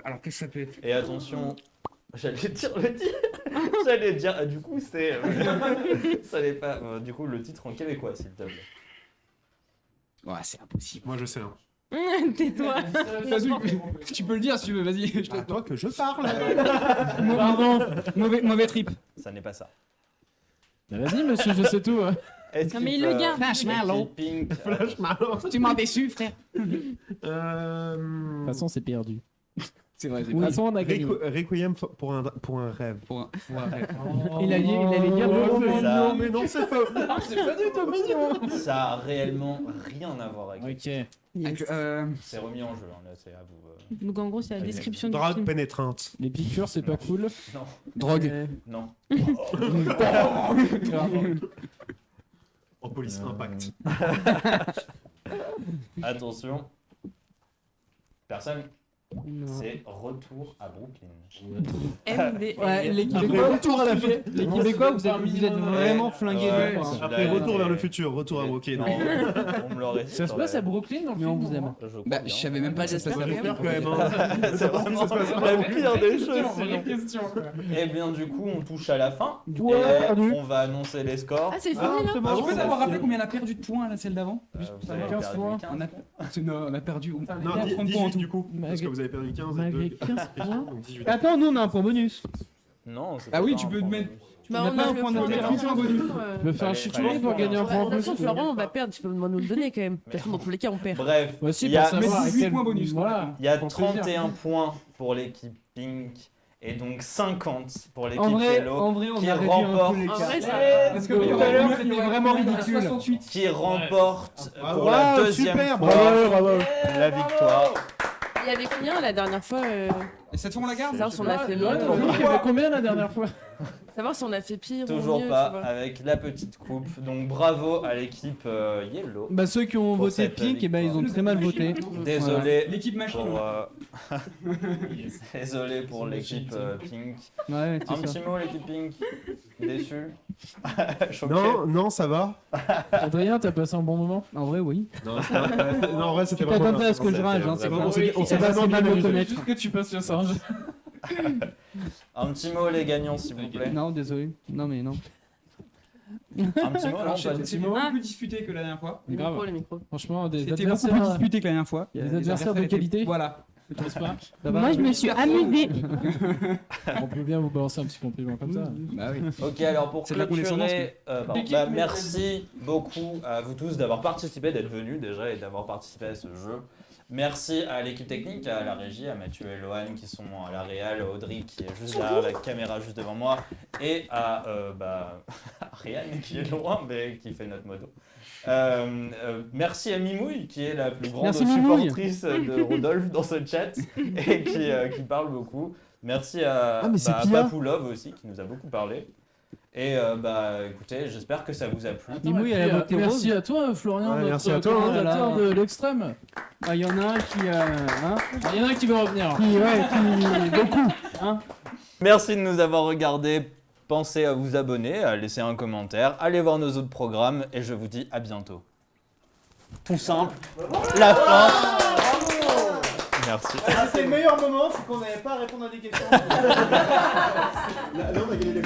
Alors, qu'est-ce que ça peut être? Et attention, j'allais dire le titre. J'allais dire, du coup, c'est. Ça n'est pas. Du coup, le titre en québécois, s'il te plaît. Ouais, c'est impossible. Moi, je sais. Hein. Tais-toi. Vas-y, tu peux le dire si tu veux, vas-y. Je te- À toi que je parle. Pardon. Mauvais trip. Ça n'est pas ça. Bah, vas-y, monsieur, je sais tout. Non, mais il le garde. Flash Mallow. Pink. Tu m'as déçu, frère. De toute façon, c'est perdu. C'est vrai, De toute façon, on a gagné. Requiem pour un rêve. Pour un rêve. Il allait dire le non, moment. Ça- mais non, c'est faux. C'est pas du tout mignon. Ça a réellement rien à voir avec. Ok. C'est remis en jeu, hein, là, c'est à vous. Donc en gros, c'est la description du Drogue film. pénétrante. Les piqûres, c'est pas cool. Non, Drogue. non. En police impact. Attention. Personne. C'est Retour à Brooklyn. MD. Ouais, les Après, Québécois, retour à la fin. les Québécois, vous êtes vraiment flingués. Ouais, des fois, hein. celui-là, Après, il retour était- vers le futur, retour à Brooklyn. Non, on me l'aurait dit. Ça se passe à Brooklyn dans le film, on vous aime. Je crois Bah, bien. je savais même pas que ça se passait à J'espère Brooklyn. quand même. Hein. C'est vraiment la pire des choses. sinon. question. Eh bien, du coup, on touche à la fin. Ouais, Et perdu. on va annoncer les scores. Ah, c'est fini Ah, là? c'est bon, Tu peux c'est t'avoir bon. rappelé combien on a perdu de points, la celle d'avant? Vous avez 15 perdu points. 15. On a perdu. Non, 30 points en 18 tout. du coup. Parce que vous avez perdu 15 et Malgré 2. 15 points. Donc 18. Attends, nous on a un point bonus. Non, c'est Ah oui, pas tu un peux point mettre- bonus. Bah, On a on pas a un le point de point bonus, un bonus. Je vais faire un chichoulet pour gagner un point en De toute plus. façon, Florent, on va perdre. Tu peux nous le donner quand même. De toute façon, dans tous les cas, on perd. Bref, Voici il y pour a, savoir à 18 quel- points bonus. Voilà. il y a Pour plaisir. 31 points pour l'équipe Pink et donc 50 pour En l'équipe vrai, Yellow on qui a réduit un remporte- peu les En cartes. vrai, ça. Parce que Tout à l'heure, c'était vraiment ridicule. qui remporte Bravo. pour la Wow, deuxième super, fois Bravo, bravo. la victoire. Il y avait combien la dernière fois? Et cette fois, on la garde? Savoir si on a fait Ouais, mieux. il y avait combien la dernière fois? Savoir si on a fait pire ou Toujours mieux, pas tu vois. avec la petite coupe. Donc bravo à l'équipe Yellow. Bah ceux qui ont Pour voté cette Pink, et ben ils ont très mal voté. Désolé L'équipe machine. pour désolé pour l'équipe Pink. Ouais, Un c'est petit ça. mot l'équipe Pink. Déçu. Choqué. Non, non, ça va. Adrien, t'as passé un bon moment? En vrai, oui. Non, en vrai, c'était Tu vraiment. t'attendais à ce que je rage, hein, c'est vraiment- pas on s'est pas vraiment bien mal amusé. reconnaître. Juste que tu passes le singe. Un petit mot les gagnants s'il vous plaît. Non, désolé. Non, mais non. Un petit mot, non, pas de C'était beaucoup plus disputé que la dernière fois. Les Grave. micros, les micros. Franchement, des C'était beaucoup plus adversaires. disputé que la dernière fois. Des adversaires de étaient- qualité. Voilà. N'est-ce pas? Ça va Moi, je me suis amusée. On peut bien vous balancer un petit compliment comme ça. Bah oui. Ok, alors pour C'est de la condescendance, clôturer, merci beaucoup à vous tous d'avoir participé, d'être venus déjà et d'avoir participé à ce jeu. Merci à l'équipe technique, à la régie, à Mathieu et Lohan qui sont à la réal, à Audrey qui est juste derrière la caméra juste devant moi et à Ariane qui est loin mais qui fait notre moto. Merci à Mimouille qui est la plus grande Merci, Mimouille. supportrice de Rodolphe dans ce chat et qui parle beaucoup. Merci à Ah, mais c'est Pia. Papoulov aussi qui nous a beaucoup parlé. Et écoutez, j'espère que ça vous a plu. Mimouille, elle a voté Merci rose. à toi, Florian, Ouais, notre merci à toi, hein. commentateur de l'extrême. Ah, il y en a un qui. Hein Il y en a un qui veut revenir. Beaucoup. Hein Merci de nous avoir regardés. Pensez à vous abonner, à laisser un commentaire, allez voir nos autres programmes et je vous dis à bientôt. Tout simple, la fin. Merci. C'est le meilleur moment, c'est qu'on n'avait pas à répondre à des questions. Là, on a gagné les.